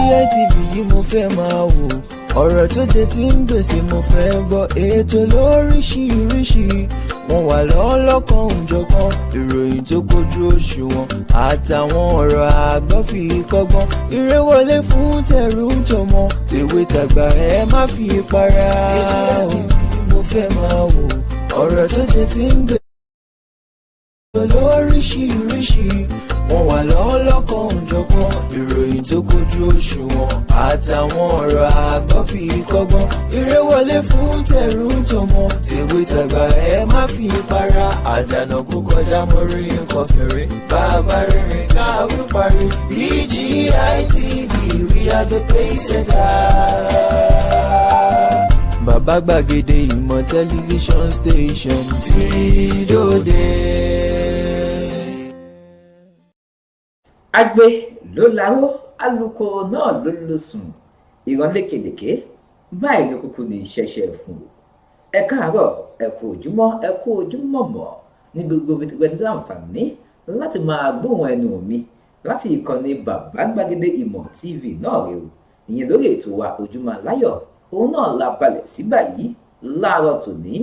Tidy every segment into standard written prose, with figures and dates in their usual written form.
BGI TV yìí mo fẹ́ máa wò, ọ̀rọ̀ tó jẹ ti ń gbèsè mo fẹ́ gbọ́, ètò lóríṣiríṣi wọ́n wà lọ́lọ́kan òjọ̀kan, ìròyìn tó kojú òṣùwọ̀n àtàwọn ọ̀rọ̀ àgbọ́ fi kọ́gbọ́n, eré wọlé fún tẹ̀rù tọmọ tèwe tàgbà ẹ má fi para. BGI TV mo fẹ́ máa wò, ọ̀rọ̀ tó jẹ ti ń gbèsè lóríṣiríṣi wọ́n wà lọ́lọ́kan òjọ̀kan, ìròyìn tó kojú òṣùwọ̀n àtàwọn ọ̀rọ̀ àgbọ́ fi kọ́gbọ́n, eré wọlé fún tẹ̀rù tọmọ tèwe tàgbà ẹ má fi para. Àjànàkú kọjá mo rí nǹkan fèrè, bàbá rìnrìn káwí parí. BGI TV, we are the pace setter. Bàbá gbàgede ìmọ̀ tẹlifíṣọ̀n station tí dòde. Àgbẹ̀ ló laró, alùkò náà ló lóṣùn, ìran lékelèké báyìí ló kúkú ní ìṣẹ̀ṣẹ̀ fún o. Ẹ káàárọ̀, ẹ kú ojúmọ́, ẹ kú ojúmọ́ mọ́ ní gbogbo bíi láǹfààní láti máa gbóhùn ẹnu mi láti ìkànnì Bàbá Gbàgede Ìmọ̀ TV náà rè o. Ìyẹn lórí ètò wa Ojúmọ́ Láyọ̀, òun náà la balẹ̀ sí báyìí láàárọ̀ tòní.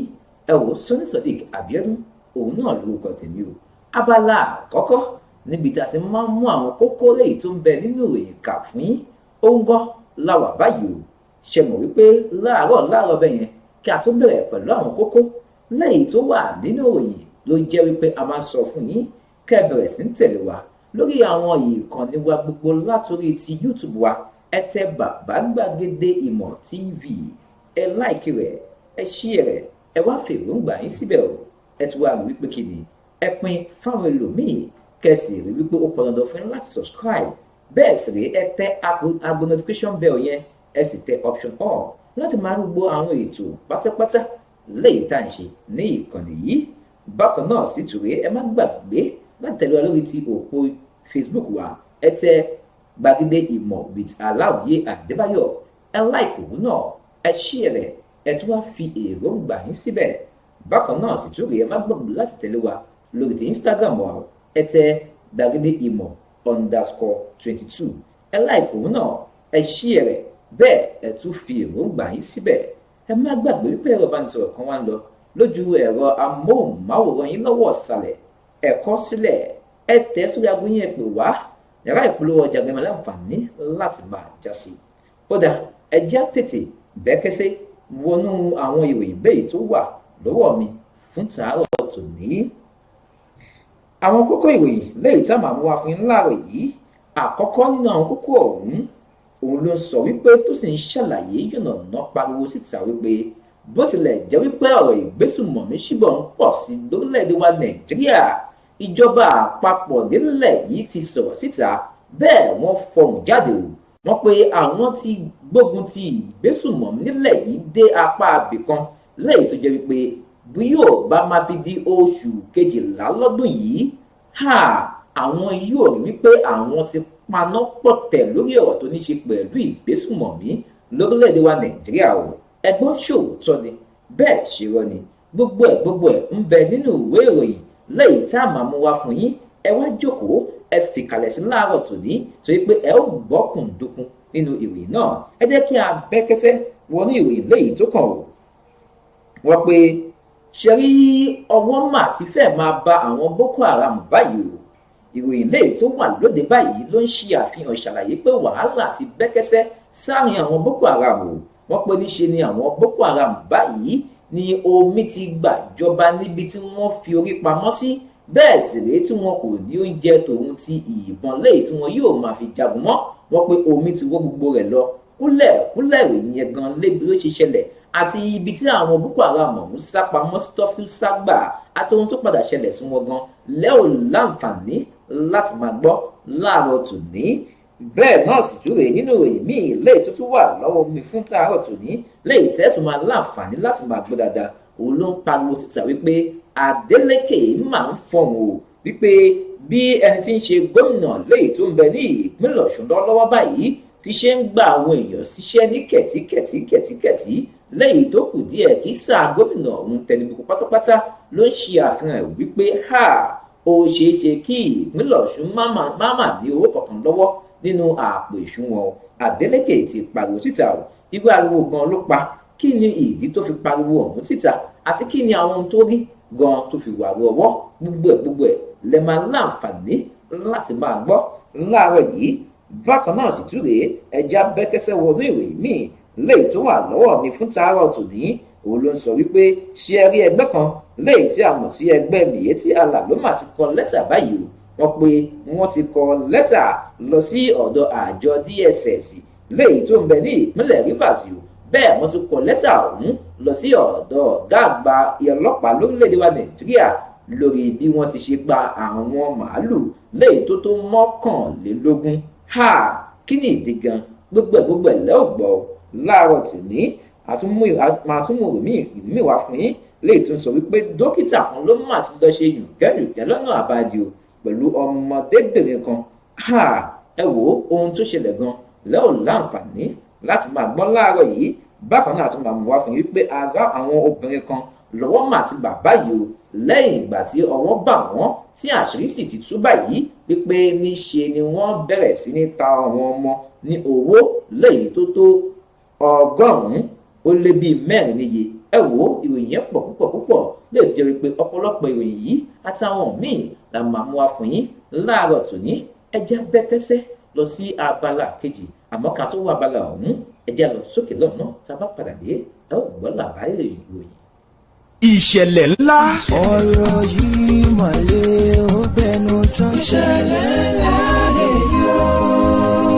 Ẹ wò Sọ́ní Sodiq Abíọ́dún, òun náà lórúkọ tèmi o. Abala àkọ́kọ́ níbi tí a ti máa ń mú àwọn kókó lẹ́yìn tó ń bẹ nínú ìròyìn kà fún yín, òun gan la wà báyìí o. Ṣe mọ̀ wípé láàárọ̀ bẹ́ẹ̀ yẹn kí a tó bẹ̀rẹ̀ pẹ̀lú àwọn kókó lẹ́yìn tó wà nínú ìròyìn ló jẹ́ wípé a máa sọ fún yín kẹ́ bẹ̀rẹ̀ sí ń tẹ̀lé wa lórí àwọn ìkànnì wa gbogbo látòrí ti YouTube wa. Ẹ tẹ Bàbá Gbàgede Ìmọ̀ TV, ẹ láìkì rẹ̀, ẹ ṣí rẹ̀, ẹ wá fèròǹgbà yín síbẹ̀ o. Ẹ ti wá rí wípé kí ni ẹ pín fáwọn ẹlòmíì, kẹsì rí wípé ó pọn dandan fún yín láti subscribe. Bẹ́ẹ̀ sì rí ẹ tẹ aago notification bell yẹn, ẹ sì tẹ option all láti máa gbọ́ àwọn ètò pátápátá léyìí tá à ń ṣe ní ìkànnì yìí. Bákan náà sì tún rí ẹ má gbàgbé láti tẹ̀lé wa lórí ti òpó Facebook wa. Ẹ tẹ Gbàgede Ìmọ̀ with Aláwìyé Adébáyọ̀, ẹ láìkò òun náà, ẹ ṣí rẹ̀, ẹ tún wá fi èròǹgbà yín síbẹ̀. Bákan náà sì tún rí ẹ má gbàgbé láti tẹ̀lé wa lórí ti Instagram wa. Ẹ tẹ Gbàgede Ìmọ̀ _22, ẹ láìkò òun náà, ẹ ṣí rẹ̀, bẹ́ẹ̀ ẹ tún fi èròǹgbà yín síbẹ̀. Ẹ má gbàgbé wípé ẹ̀rọ ìbánisọ̀rọ̀ kan wá ń lọ lójú ẹ̀rọ amóhùnmáwòrán yín lọ́wọ́ ìsàlẹ̀, ẹ kọ sílẹ̀, ẹ tẹ̀ sórí aago yín, ẹ pè wá, yàrá ìpolówó ọjà gbẹmọ láǹfààní láti máa já sí. Kódà ẹ já tètè bẹ́kẹ́sẹ́ wọnú àwọn ìròyìn bẹ́ẹ̀ tó wà lọ́wọ́ mi fún tàárọ̀ tòní. Àwọn kókó ìròyìn lẹ́yìn tá màá mú wá fún yín láàárọ̀ yìí. Àkọ́kọ́ nínú àwọn kókó òun ló sọ wípé tó sì ń ṣàlàyé yànnàná pariwo síta wípé bó tilẹ̀ jẹ́ wípé ọ̀rọ̀ ìgbésùnmọ̀mí ṣíbọ̀ ń pọ̀ sí lórílẹ̀‐èdè wa Nàìjíríà, ìjọba àpapọ̀ nílẹ̀ yìí ti sọ̀rọ̀ síta, bẹ́ẹ̀ wọ́n fọhùn jáde o. Wọ́n pé àwọn ti gbógun ti ìgbésùnmọ̀mí nílẹ̀ yìí dé apá abìkan, lẹ́yìn tó jẹ́ wípé bí yóò bá máa fi di oṣù kejìlá lọ́dún yìí, àwọn yóò rí wípé àwọn ti paná pọ̀tẹ̀ lórí ọ̀rọ̀ tó ní ṣe pẹ̀lú ìgbésùnmọ̀mí lórílẹ̀‐èdè wa Nàìjíríà o. Ẹgbọ́n ṣòótọ́ ni bẹ́ẹ̀ ṣe rọ́ ni, gbogbo ẹ̀ ń bẹ nínú ìwé ìròyìn lẹ́yìn tá a máa mú wá fún yín. Ẹ wá jókòó, ẹ fìkàlẹ̀ sí láàárọ̀ tòní torí pé ẹ ó gbọ́kùndùnkùn nínú ìròyìn náà. Ẹ jẹ́ kí a bẹ́kẹ́sẹ́ wọnú ìròyìn lẹ́yìn tó kàn o. Wọ́n pé ṣe rí ọwọ́ mà ti fẹ́ máa ba àwọn Boko Haram báyìí o. Ìròyìn lẹ́yìn tó wà lóde báyìí ló ń ṣe àfihàn ṣàlàyé pé wàhálà ti bẹ́kẹ́sẹ́ sáàrin àwọn Boko Haram o. Wọ́n pé níṣe ni àwọn Boko Haram báyìí ni omi ti gbàjọba níbi tí wọ́n fi orí pamọ́ sí, bẹ́ẹ̀ sì rèé tí wọn kò ní oúnjẹ tòun ti ìbọn lẹ́yìn tí wọn yóò máa fi jagun mọ́. Wọ́n pé omi ti wọ́ gbogbo rẹ̀ lọ kúlẹ̀ ìyẹn gan lébi ló ṣe ṣẹlẹ̀ àti ibi tí àwọn Boko Haram ọ̀hún sá pamọ́ sí tọ́fí ságbà àti ohun tó padà ṣẹlẹ̀ sí wọn gan lẹ́ ò láǹfààní láti máa gbọ́ láàárọ̀ tòní. Bẹ́ẹ̀ náà sì tún rèé nínú ìròyìn míì lẹ́yìn tó tún wà lọ́wọ́ mi fún tàárọ̀ tòní, lẹ́yìn tẹ́ tún máa láǹfààní láti máa gbọ́ dáadáa. Òun ló ń pariwo síta wípé Adeleke máa ń fọhùn o wípé bí ẹni tí ń ṣe gómìnà lẹ́yìn tó ń bẹ ní ìpínlẹ̀ Ọ̀ṣun lọ́wọ́ báyìí ti ṣe ń gba àwọn èèyàn síṣẹ́ ní kẹ̀tíkẹ̀tí lẹ́yìn tó kù díẹ̀ kí sáà gómìnà ọ̀hún tẹnubùkù pátápátá ló ń ṣe àfihàn wípé ó ṣeé ṣe kí ìpínlẹ̀ Ọ̀ṣun má mà ní owó kankan lọ́wọ́ nínú àpò ìṣúnwọ̀n Adeleke ti pariwo síta o irú ariwo gan ló pa kí ni ìdí tó fi pariwo ọ̀hún síta àti kí ni àwọn ohun tó rí gan tó fi wà lọ́wọ́ gbogbo ẹ̀ lè máa láǹfààní láti máa gbọ́ láàárọ̀ yìí. Bákan náà sì tún rèé ẹja bẹ́kẹ́sẹ́ wọnú ìròyìn míì léyìí tó wà lọ́wọ́ mi fún tàárọ̀ tòní. Òun ló ń sọ wípé ṣé ẹ rí ẹgbẹ́ kan léyìí tí a mọ̀ sí ẹgbẹ́ Miyetti Allah ló mà ti kọ lẹ́tà báyìí o wọ́n pé wọ́n ti kọ lẹ́tà lọ sí ọ̀dọ̀ àjọ DSS léyìí tó ń bẹ ní ìpínlẹ̀ Rivers o bẹ́ẹ̀ wọ́n tún kọ lẹ́tà ọ̀hún lọ sí ọ̀dọ̀ ọ̀gá àgbà ọlọ́pàá lórílẹ̀‐èdè wa Nàìjíríà lórí bí wọ́n ti ṣe pa àwọn màálù léyìí tó mọ́kànlélógún. Kí ni ìdí gan gbogbo ẹ̀ lẹ́ ò gbọ́ láàárọ̀ tòní. Àtúmọ̀ ìmí wá fún yín léyìí tó ń sọ wípé dókítà kan ló mà ti lọ ṣe yùnkẹ́yùnkẹ́ lọ́nà àbájọ pẹ̀lú ọmọdébìnrin kan. Ẹ wo ohun tó ṣẹlẹ̀ gan lẹ́ ò láǹfààní láti máa gbọ́ láàárọ̀ yìí. Bákan náà àti máa mú wá fún yín wípé ara àwọn obìnrin kan lọ́wọ́ mà ti bà báyìí o lẹ́yìn ìgbà tí ọwọ́ bà wọ́n tí àṣírí sì ti tú báyìí wípé níṣe ni wọ́n bẹ̀rẹ̀ sí ní ta àwọn ọmọ ní owó léyìí tó 100 ó lé bíi 4 níye. Ẹ wo ìròyìn yẹn pọ̀ púpọ̀ lè jẹ́ wípé ọ̀pọ̀lọpọ̀ ìròyìn yìí àtàwọn míì la máa mú wá fún yín láàárọ̀ tòní. Ẹ jẹ́ bẹ́tẹ́sẹ́ lọ sí abala kejì àmọ́ ká tó wá abala ọ̀hún ẹ jẹ́ lọ sókè lọ́nà tá a bá padà dé ẹ ó gbọ́ làbáyé ìròyìn. Ìṣẹ̀lẹ̀ ńlá. ọ̀rọ̀ yìí mọ̀lẹ́ ó bẹnu tán. ìṣẹ̀lẹ̀ ńlá lè yọ.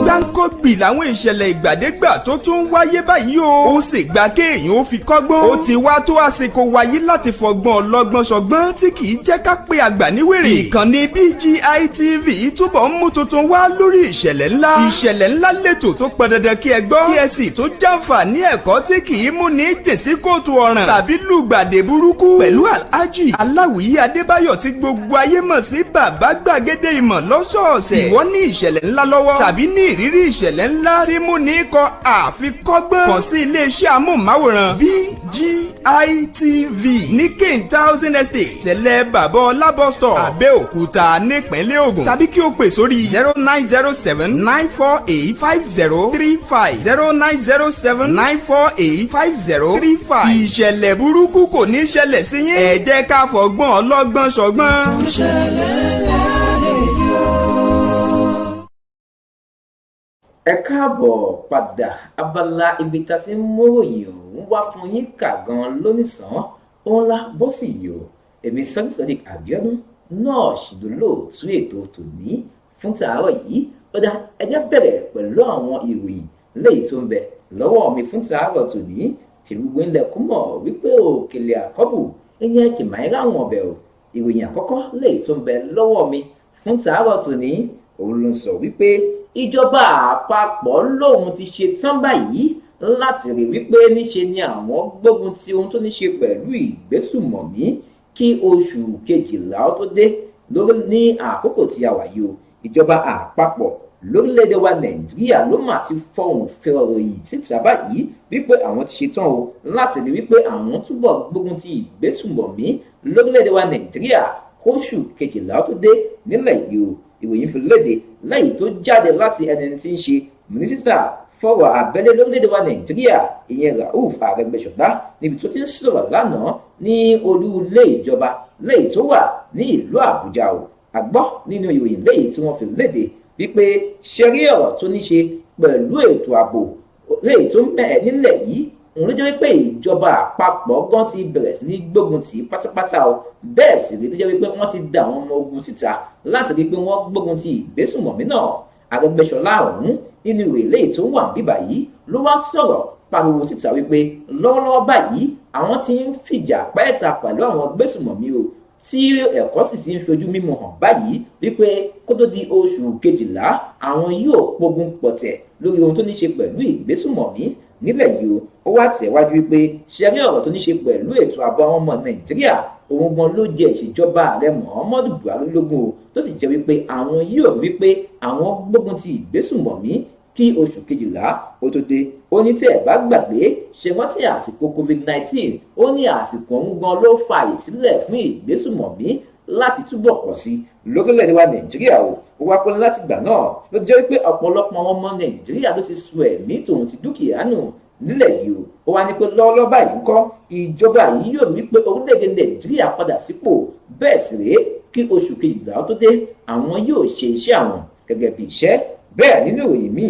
Gbáǹkọ́gbì làwọn ìṣẹ̀lẹ̀ ìgbàdégbà tó tún wáyé báyìí o. Ó sì gba kéèyàn ó fi kọ́gbọ́n. Ó ti wá tó àsìkò wáyé láti fọgbọ́n ọlọ́gbọ́n ṣọgbọ́n tí kì í jẹ́ ká pé àgbà níwèrè. Ìkànnì BGI TV túbọ̀ ń mú tuntun wá lórí ìṣẹ̀lẹ̀ ńlá. Ìṣẹ̀lẹ̀ ńlá lètò tó pọn dandan kí ẹ gbọ́. Kí ẹ sì tó jàǹfààní ẹ̀kọ́ tí kì í mú ní jèsí kóòtù ọ̀ràn tàbí lùgbàdé burúkú. Pẹ̀lú Alhaji Aláwìyí Adébáyọ̀ tí gbogbo ayé mọ̀ sí bàbá gbàgede ìmọ̀ lọ́sọ̀ọ̀sẹ̀. Ìwọ ní ìṣẹ̀lẹ̀ ńlá lọ́wọ́ tàbí ní ìrírí ìṣẹ̀lẹ̀ ńlá tí mú ní kọ àfikọ́gbọ́n. Kàn sí iléeṣẹ́ amóhùnmáwòrán BGI TV ní King Thousand Estate ṣẹlẹ̀ bàbá ọlábọ̀ store Abẹ́òkúta nípínlẹ̀ Ògùn tàbí kí o pè sórí 0907-948-5035 0907-948-5035. Ìṣẹ̀lẹ̀ burúkú kò ní ṣẹlẹ̀ sí yín. Ẹ jẹ́ ká fọgbọ́n ọlọ́gbọ́n ṣọgbọ́n. Ẹ káàbọ̀ padà abala ibi tá ti ń móròyìn ọ̀hún wá fún yín kà gan lónìsàn òun la bó sì yọ. Èmi Sadiq Abiodun náà ṣìdólóòtú ètò tòní fún tàárọ̀ yìí. Ó dá ẹ jẹ́ bẹ̀rẹ̀ pẹ̀lú àwọn ìròyìn léyìí tó ń bẹ lọ́wọ́ mi fún tàárọ̀ tòní. Ṣègbùgbò ńlẹ̀ kú mọ̀ wípé òkèlè àkọ́bù ìyẹn kì máa ń ráwọn ọbẹ̀ o. Ìròyìn àkọ́kọ́ léyìí tó ń bẹ lọ́wọ́ mi fún tàárọ̀ tòní òun ló ń sọ wípé ìjọba àpapọ̀ lòun ti ṣe tán báyìí láti rí wípé níṣe ni àwọn gbógun ti ohun tó ní ṣe pẹ̀lú ìgbésùmọ̀mí kí oṣù kejìlá tó dé ní àkókò tí a wà yìí o. Ìjọba àpapọ̀ lórílẹ̀‐èdè wa Nàìjíríà ló mà ti fọhùn fẹ́ ọ̀rọ̀ yìí síta báyìí wípé àwọn ti ṣe tán o láti rí wípé àwọn túbọ̀ gbógun ti ìgbésùmọ̀mí lórílẹ̀‐èdè wa Nàìjíríà kóṣù kejìlá tó dé nílẹ̀ yìí o. Ìròyìn fi léde lẹ́yìn tó jáde láti ẹni tí ń ṣe mínísítà fọ́rọ̀ abẹ́lé lórílẹ̀‐èdè wa Nàìjíríà ìyẹn Rauf Arẹ́gbẹ́ṣọlá níbi tó ti ń sọ̀rọ̀ lánàá ní olú ilé ìjọba lẹ́yìn tó wà ní ìlú Àbújá o. A gbọ́ nínú ìròyìn lẹ́yìn tí wọ́n fi léde wípé ṣẹ́rí ọ̀rọ̀ tó ní ṣe pẹ̀lú ètò ààbò lẹ́yìn tó ń bẹ̀ẹ́ nílẹ̀ yìí òun ló jẹ́ wípé ìjọba àpapọ̀ gan ti bẹ̀rẹ̀ sí ní gbógun tì í pátápátá o. Bẹ́ẹ̀ sì rí tó jẹ́ wípé wọ́n ti dá àwọn ọmọ ogun síta láti rí pé wọ́n gbógun ti ìgbésùnmọ̀mí náà. Arẹ́gbẹ́ṣọlá ọ̀hún nínú ìwé ilé tó wà bíbà yìí ló wá sọ̀rọ̀ pariwo síta wípé lọ́wọ́lọ́wọ́ báyìí àwọn ti ń fìjà pẹ́ẹ́ta pẹ̀lú àwọn gbésùnmọ̀mí o tí ẹ̀kọ́ sì ti ń fi ojú mímu hàn báyìí wípé kó tó di oṣù kejìlá àwọn yóò pogun pọ̀tẹ̀ lórí ohun tó ní ṣe pẹ̀lú ìgbésùnmọ̀mí nílẹ̀ yìí o. Ó wá tẹ̀wájú wípé ṣẹ́rí ọ̀rọ̀ tó ní ṣe pẹ̀lú ètò ààbò àwọn ọmọ Nàìjíríà òun gan ló jẹ ìṣèjọba ààrẹ Muhammadu Buhari lógún o tó sì jẹ́ wípé àwọn yóò rí wípé àwọn gbógun ti ìgbésùnmọ̀mí kí oṣù kejìlá ó tó dé. Ó ní tẹ́ ẹ̀ bá gbàgbé ṣe wọ́n tí àsìkò COVID-19 ó ní àsìkò òun gan ló fa ìsílẹ̀ fún ìgbésùnmọ̀mí láti túbọ̀ pọ̀ sí lórílẹ̀‐èdè wa Nàìjíríà o ó wá pé láti ìgbà náà ló jẹ́ pé ọ̀pọ̀lọpọ̀ àwọn ọmọ Nàìjíríà ló ti sọ ẹ̀mí tòun ti dúkìá nù nílẹ̀ yìí o ó wá ní pé lọ́wọ́lọ́wọ́ báyìí ń kọ́ ìjọba yìí yóò rí pé orílẹ̀‐èdè Nàìjíríà padà sípò bẹ́ẹ̀ sì rèé kí oṣù kejìlá tó dé àwọn yóò ṣe iṣẹ́ àwọn gẹ́gẹ́ bí iṣẹ́ bẹ́ẹ̀ nínú ìròyìn míì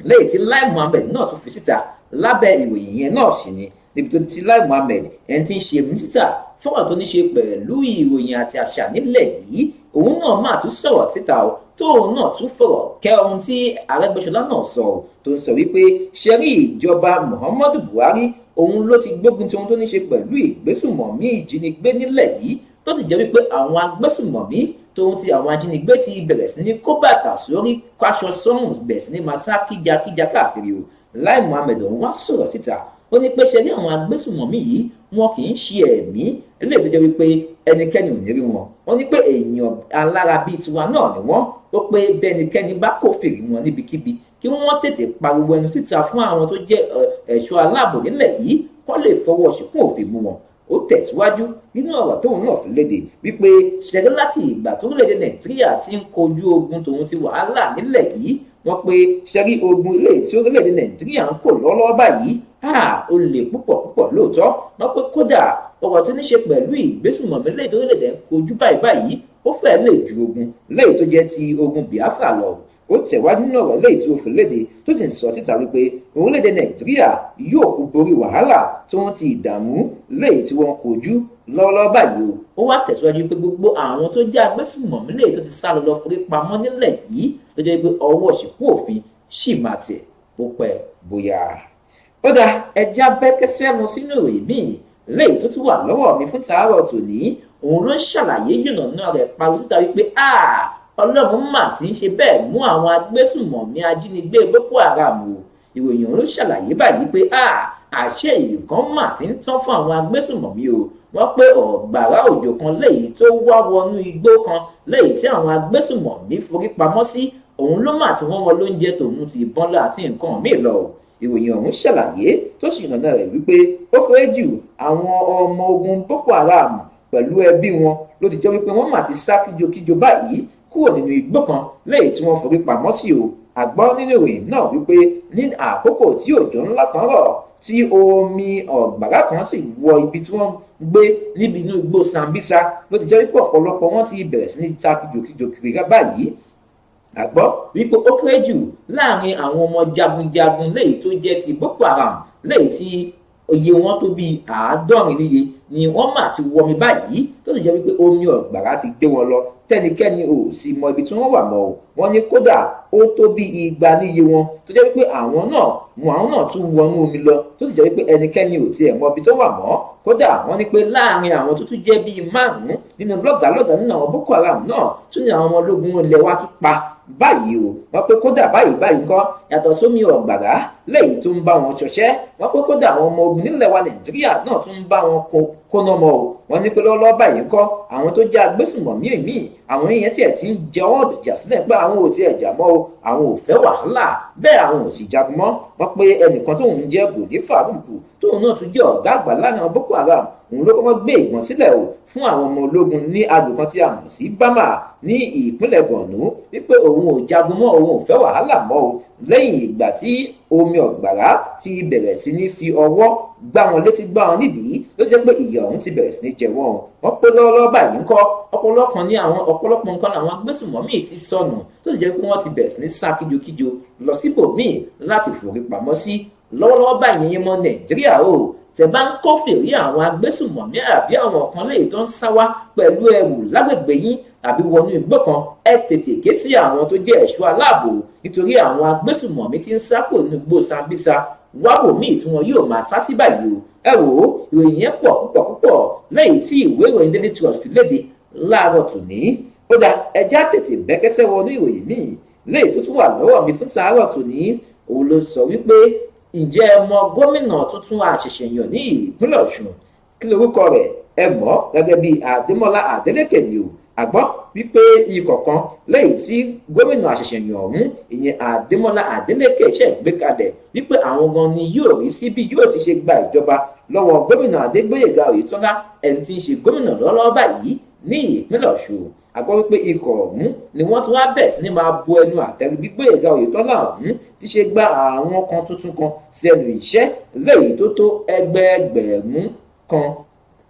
lẹ́yìn tí Lai Muhammed náà tún fi síta lábẹ́ ìròyìn yẹn náà sì ni níbi tó ti Lai Muhammed ẹni tí ń ṣe mínísítà fọ́nrán tó ní ṣe pẹ̀lú ìròyìn àti àṣà nílẹ̀ yìí òun náà máa tún sọ̀rọ̀ síta o tóun náà tún fọ̀rọ̀ kẹ́ ohun tí Arẹ́gbẹ́ṣọlá náà sọ tó ń sọ wípé ṣe rí ìjọba Muhammadu Buhari òun ló ti gbógun ti ohun tó ní ṣe pẹ̀lú ìgbésùmọ̀mí ìjínigbé nílẹ̀ yìí tó sì jẹ́ wípé àwọn agbésùmọ̀mí tóun ti àwọn ajínigbé ti bẹ̀rẹ̀ sí ní kó bàtà sórí káṣọ sọ́rùn bẹ̀rẹ̀ sí ní máa sá kíjakíja káàkiri o Lai Muhammed òun wá sọ̀rọ̀ síta ó ní pé ṣe rí àwọn agbésùmọ̀mí yìí wọn kì í ṣe ẹ̀mí eléyìí tó jẹ́ wípé ẹnikẹ́ni ò ní rí wọn ó ní pé èèyàn alára bíi tiwa náà ni wọ́n ó pé bẹ́nikẹ́ni bá kófìrí wọn níbikíbi kí wọ́n tètè pariwo ẹnu síta fún àwọn tó jẹ́ ẹ̀ṣọ́ aláàbò nílẹ̀ yìí kó lè fọwọ́ ṣìkún òfin mú wọn ó tẹ̀síwájú nínú ọ̀rọ̀ tóun náà fi léde wípé ṣẹ̀rí láti ìgbà tó lédè Nàìjíríà ti ń kojú ogun tòun ti wàhálà nílẹ̀ yìí wọ́n pé ṣẹ́rí ogun ilé tí orílẹ̀-èdè Nàìjíríà ń kò lọ́wọ́lọ́wọ́ báyìí ó lè púpọ̀ lóòótọ́ wọ́n pé kódà ọ̀rọ̀ tó ní ṣe pẹ̀lú ìgbésùnmọ̀mí lẹ́yìn tó orílẹ̀-èdè ń kojú báyìí ó fẹ́ lè ju ogun lẹ́yìn tó jẹ́ ti ogun Biafra lọ ó tẹ̀wájú nínú ọ̀rọ̀ lẹ́yìn tí ó fi léde tó sì ń sọ síta wípé orílẹ̀-èdè Nàìjíríà yóò kú borí wàhálà tó ń ti ìdààmú lẹ́yìn tí wọ́n kojú lọ́wọ́lọ́wọ́ báyìí ó wá tẹ̀síwájú pé gbogbo àwọn tó jẹ́ agbésùnmọ̀mí lẹ́yìn tó ti sá lọ forí pamọ́ nílẹ̀ yìí ló jẹ́ pé ọwọ́ ṣìkún òfin ṣì máa tẹ̀ bó pẹ́ bóyá. ó dá ẹja bẹ́kẹ́sẹ́ lọ sínú ìròyìn míì lẹ́yìn tó tún wà lọ́wọ́ mi fún tàárọ̀ tòní òun ló ń ṣàlàyé yànnàná rẹ̀ pariwo síta wípé Ọlọ́run mà ti ń ṣe bẹ́ẹ̀ mú àwọn agbésùnmọ̀mí ajínigbé Boko Haram o ìròyìn òun ló ṣàlàyé báyìí pé àṣẹ ìkan mà ti ń tán fún àwọn agbésùnmọ̀mí o wọ́n pé ọ̀gbàrá òjò kan lẹ́yìn tó wá wọnú igbó kan lẹ́yìn tí àwọn agbésùnmọ̀mí forí pamọ́ sí òun ló mà tí wọ́n wọn lóúnjẹ tòun ti ìbọn lọ àti nǹkan míì lọ ìròyìn ọ̀hún ṣàlàyé tó sì yànnà rẹ̀ wípé ó kéré jù àwọn ọmọ ogun Boko Haram pẹ̀lú ẹbí wọn ló ti jẹ́ wípé wọ́n mà ti sá kíjokíjo báyìí kúrò nínú igbó kan lẹ́yìn tí wọ́n forí pamọ́ sí o àgbọ́ nínú ìròyìn náà wípé ní àkókò tí òjò ńlá kan rọ̀ tí omi ọ̀gbàrá kan sì wọ ibi tí wọ́n gbé níbi inú igbó Sambisa ló ti jẹ́ wípé ọ̀pọ̀lọpọ̀ wọn ti bẹ̀rẹ̀ sí ní ta kíjokíjo kiri báyìí àgbọ́ wípé ó kéré jù láàrin àwọn ọmọ jagunjagun lẹ́yìn tó jẹ́ ti Boko Haram lẹ́yìn tí iye wọn tó bíi 70 níye ni wọ́n mà ti wọmi báyìí tó sì jẹ́ wípé omi ọ̀gbàrá ti gbé wọn lọ tẹ́nikẹ́ni ò sì mọ ibi tí wọ́n wà mọ́ o wọ́n ní kódà ó tó bí 200 níye wọn tó jẹ́ wípé àwọn náà tún wọnú omi lọ tó sì jẹ́ wípé ẹnikẹ́ni ò tiẹ̀ mọ ibi tó wà mọ́ kódà wọ́n ní pé láàrin àwọn tó tún jẹ́ bíi 5 nínú lọ́gàálọ́gàá nínú àwọn Boko Haram náà tún ní àwọn ọmọ ológun ilẹ̀ wa tún pa báyìí o wọ́n pé kódà báyìí ńkọ́ yàtọ̀ sómi ọ̀gbàrá lẹ́yìn tó ń bá wọn ṣọṣẹ́ wọ́n pé kódà àwọn ọmọ ogun nílẹ̀ wa Nàìjíríà náà tún ń bá wọn kóná mọ́ o wọ́n ní pé lọ́wọ́lọ́wọ́ báyìí ńkọ́ àwọn tó jẹ́ agbésùnmọ̀mí èmi àwọn èèyàn tiẹ̀ ti ń jẹ ọ́ jà sílẹ̀ pé àwọn ò tiẹ̀ jà mọ́ o àwọn ò fẹ́ wàhálà bẹ́ẹ̀ àwọn ò sì jagun mọ́ wọ́n pé ẹnìkan tóun jẹ́ Gòdé Fàrúkù tóun náà tún jẹ́ ọ̀gá àgbà lánàá Boko Haram òun ló kọ́kọ́ gbé ìgbọ̀n sílẹ̀ o fún àwọn ọmọ ológun ní agbègbè kan tí a mọ̀ sí Bama ní ìpínlẹ̀ Borno wípé òun ò jagun mọ́ òun ò fẹ́ wàhálà mọ́ o lẹ́yìn ìgbà tí omi ọ̀gbàrá ti bẹ̀rẹ̀ sí ní fi ọwọ́ gbá wọn létí gbá wọn nídìí ló jẹ́ pé ìyà ọ̀hún ti bẹ̀rẹ̀ sí ní jẹ wọ́n wọ́n pé lọ́wọ́lọ́wọ́ báyìí ńkọ́ ọ̀pọ̀lọpọ̀ nǹkan làwọn agbésùnmọ̀mí ti sọnù tó sì jẹ́ pé wọ́n ti bẹ̀rẹ̀ sí ní sá kíjokíjo lọ síbòmíì láti forí pamọ́ sí lọ́wọ́lọ́wọ́ báyìí yẹn mọ́ Nàìjíríà o tẹ́ bá ń kófìrí àwọn agbésùnmọ̀mí àbí àwọn kan lè tó ń sá wá pẹ̀lú ẹrù lágbègbè yín àbí wọnú igbó kan ẹ tètè ké sí àwọn tó jẹ́ ẹ̀ṣọ́ aláàbò nítorí àwọn agbésùnmọ̀mí ti ń sá kúrò nínú igbó Sambisa wábò míì tí wọn yóò máa sá sí báyìí o ẹ wò ó ìròyìn yẹn pọ̀ púpọ̀ lẹ́yìn tí ìwé ìròyìn Daily Trust fi léde láàárọ̀ tòní ó dá ẹjá tètè bẹ́kẹ́sẹ́ wọnú ìròyìn míì lẹ́yìn tó tún wà lọ́wọ́ mi fún tàárọ̀ tòní òun ló sọ wípé ǹjẹ́ ẹ mọ gómìnà tuntun àṣẹ̀ṣẹ̀ yàn ní ìpínlẹ̀ Ọ̀ṣun kí lorúkọ rẹ̀ ẹ mọ̀ gẹ́gẹ́ bí Adémọ́lá Adélékè ni o àgbọ́ wípé ikọ̀ kan lẹ́yìn tí gómìnà àṣẹ̀ṣẹ̀ yàn ọ̀hún ìyẹn Adémọ́lá Adélékè ṣe gbé kalẹ̀ wípé àwọn gan ni yóò rí sí bí yóò ti ṣe gba ìjọba lọ́wọ́ gómìnà Adégbóyèga Oyètọ́lá ẹni tí ń ṣe gómìnà lọ́wọ́lọ́wọ́ báyìí ní ìpínlẹ̀ Ọ̀ṣun. A gbọ́ wípé ikọ̀ ọ̀hún ni wọ́n tún wá bẹ̀rẹ̀ sí ní máa bu ẹnu àtẹ́lu bí Gbóyèga Oyètọ́lá ọ̀hún ti ṣe gba àwọn kan tuntun kan sí ẹnu iṣẹ́ léyìí tó tó ẹgbẹẹgbẹ̀rún kan